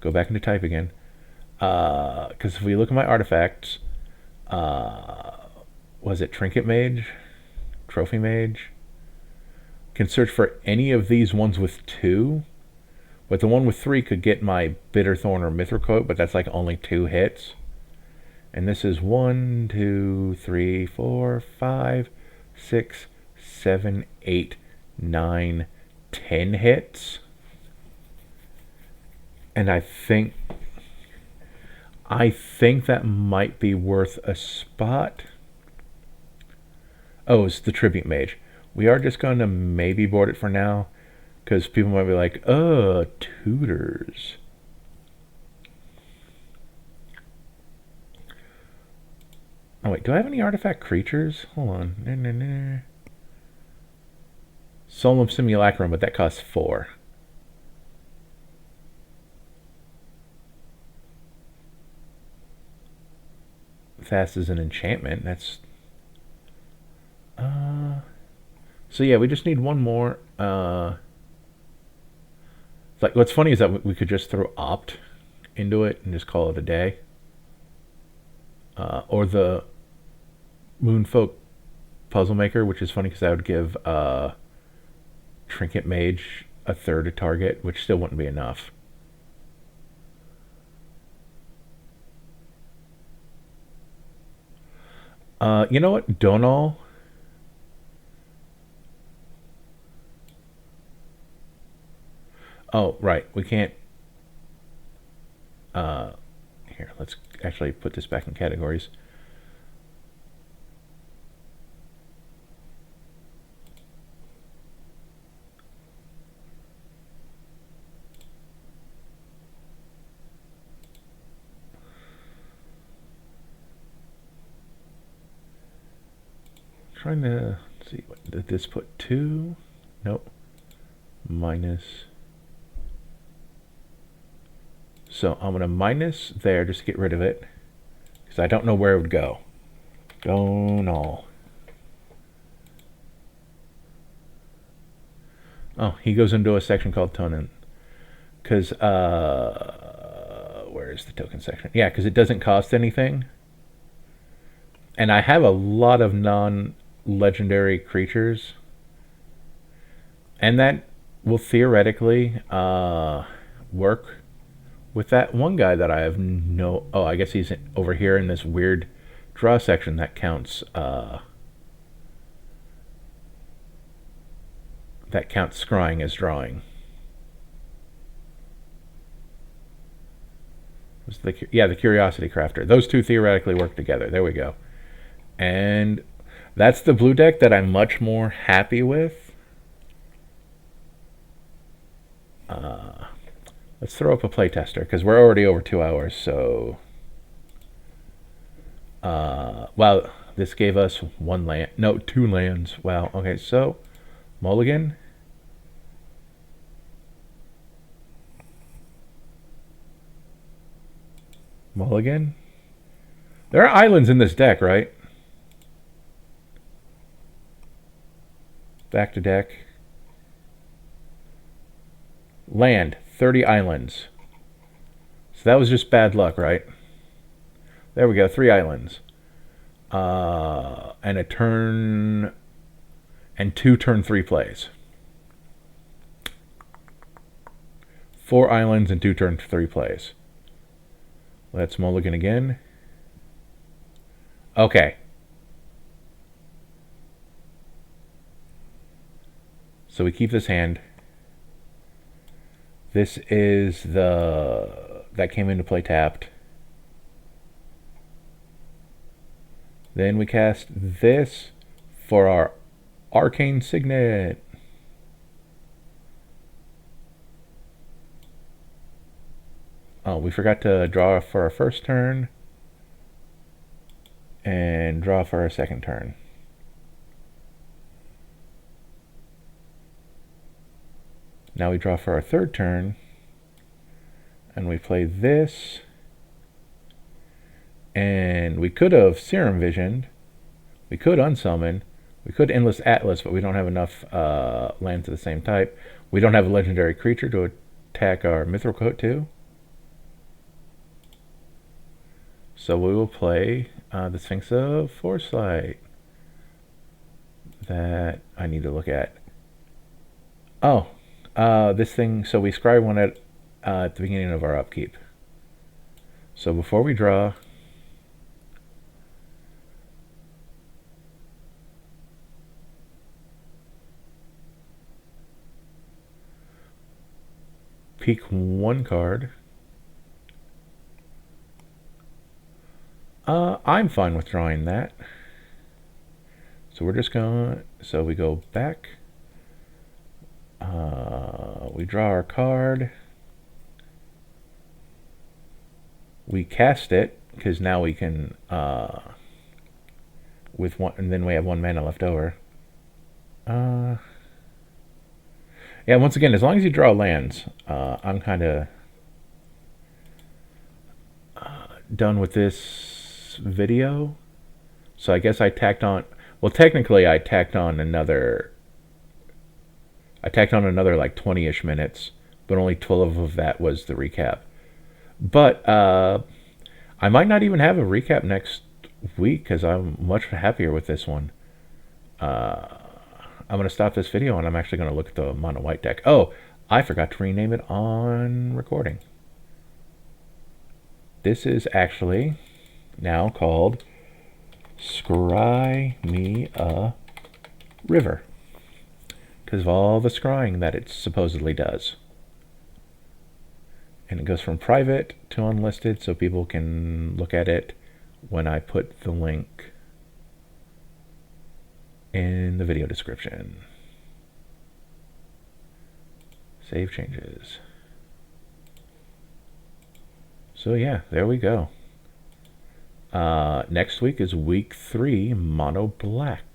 Go back into type again. Because if we look at my artifacts, was it trinket mage? Trophy mage? Can search for any of these ones with 2. But the one with 3 could get my Bitter Thorn or Mithril Coat, but that's like only 2 hits. And this is 1, 2, 3, 4, 5, 6, 7, 8, 9, 10 hits. And I think that might be worth a spot. Oh, it's the Tribute Mage. We are just going to maybe board it for now, because people might be like, tutors. Oh, wait, do I have any artifact creatures? Hold on. Solemn Simulacrum, but that costs 4. Fast is an enchantment. That's... So yeah, we just need one more. Like, what's funny is that we could just throw opt into it and just call it a day. Or the Moonfolk Puzzle Maker, which is funny because I would give Trinket Mage a third a target, which still wouldn't be enough. You know what? Donal. Oh, right. We can't... Here, let's actually put this back in categories. Trying to see, what did this put 2? Nope. Minus. So I'm going to minus there just to get rid of it, because I don't know where it would go. Donal. Oh, he goes into a section called Tonin. Because, where is the token section? Yeah, because it doesn't cost anything. And I have a lot of non-legendary creatures. And that will theoretically work with that one guy that I have no... Oh, I guess he's over here in this weird draw section that counts that counts scrying as drawing. The Curiosity Crafter. Those two theoretically work together. There we go. And that's the blue deck that I'm much more happy with. Let's throw up a playtester, because we're already over 2 hours, so... wow, this gave us 1 land. No, 2 lands. Wow, okay, so... Mulligan. Mulligan. There are islands in this deck, right? Back to deck. Land. 30 islands. So that was just bad luck, right? There we go. 3 islands. And a turn... And 2 turn 3 plays. 4 islands and 2 turn 3 plays. Let's mulligan again. Okay. So we keep this hand. This is the... That came into play tapped. Then we cast this for our Arcane Signet. Oh, we forgot to draw for our first turn. And draw for our second turn. Now we draw for our third turn. And we play this. And we could have Serum Visioned. We could unsummon. We could Endless Atlas, but we don't have enough lands of the same type. We don't have a legendary creature to attack our Mithril Coat too. So we will play the Sphinx of Foresight. That I need to look at. Oh, this thing, so we scry one at the beginning of our upkeep. So before we draw... Peek 1 card. I'm fine with drawing that. So we're just going... So we go back. We draw our card. We cast it, because now we can... with one, and then we have 1 mana left over. Yeah, once again, as long as you draw lands, I'm kind of done with this video. So I guess I tacked on... Well, technically, I tacked on another like 20-ish minutes, but only 12 of that was the recap. But I might not even have a recap next week, because I'm much happier with this one. I'm going to stop this video, and I'm actually going to look at the mono white deck. Oh, I forgot to rename it on recording. This is actually now called Scry Me a River, because of all the scrying that it supposedly does. And it goes from private to unlisted, so people can look at it when I put the link in the video description. Save changes. So yeah, there we go. Next week is week 3, mono black.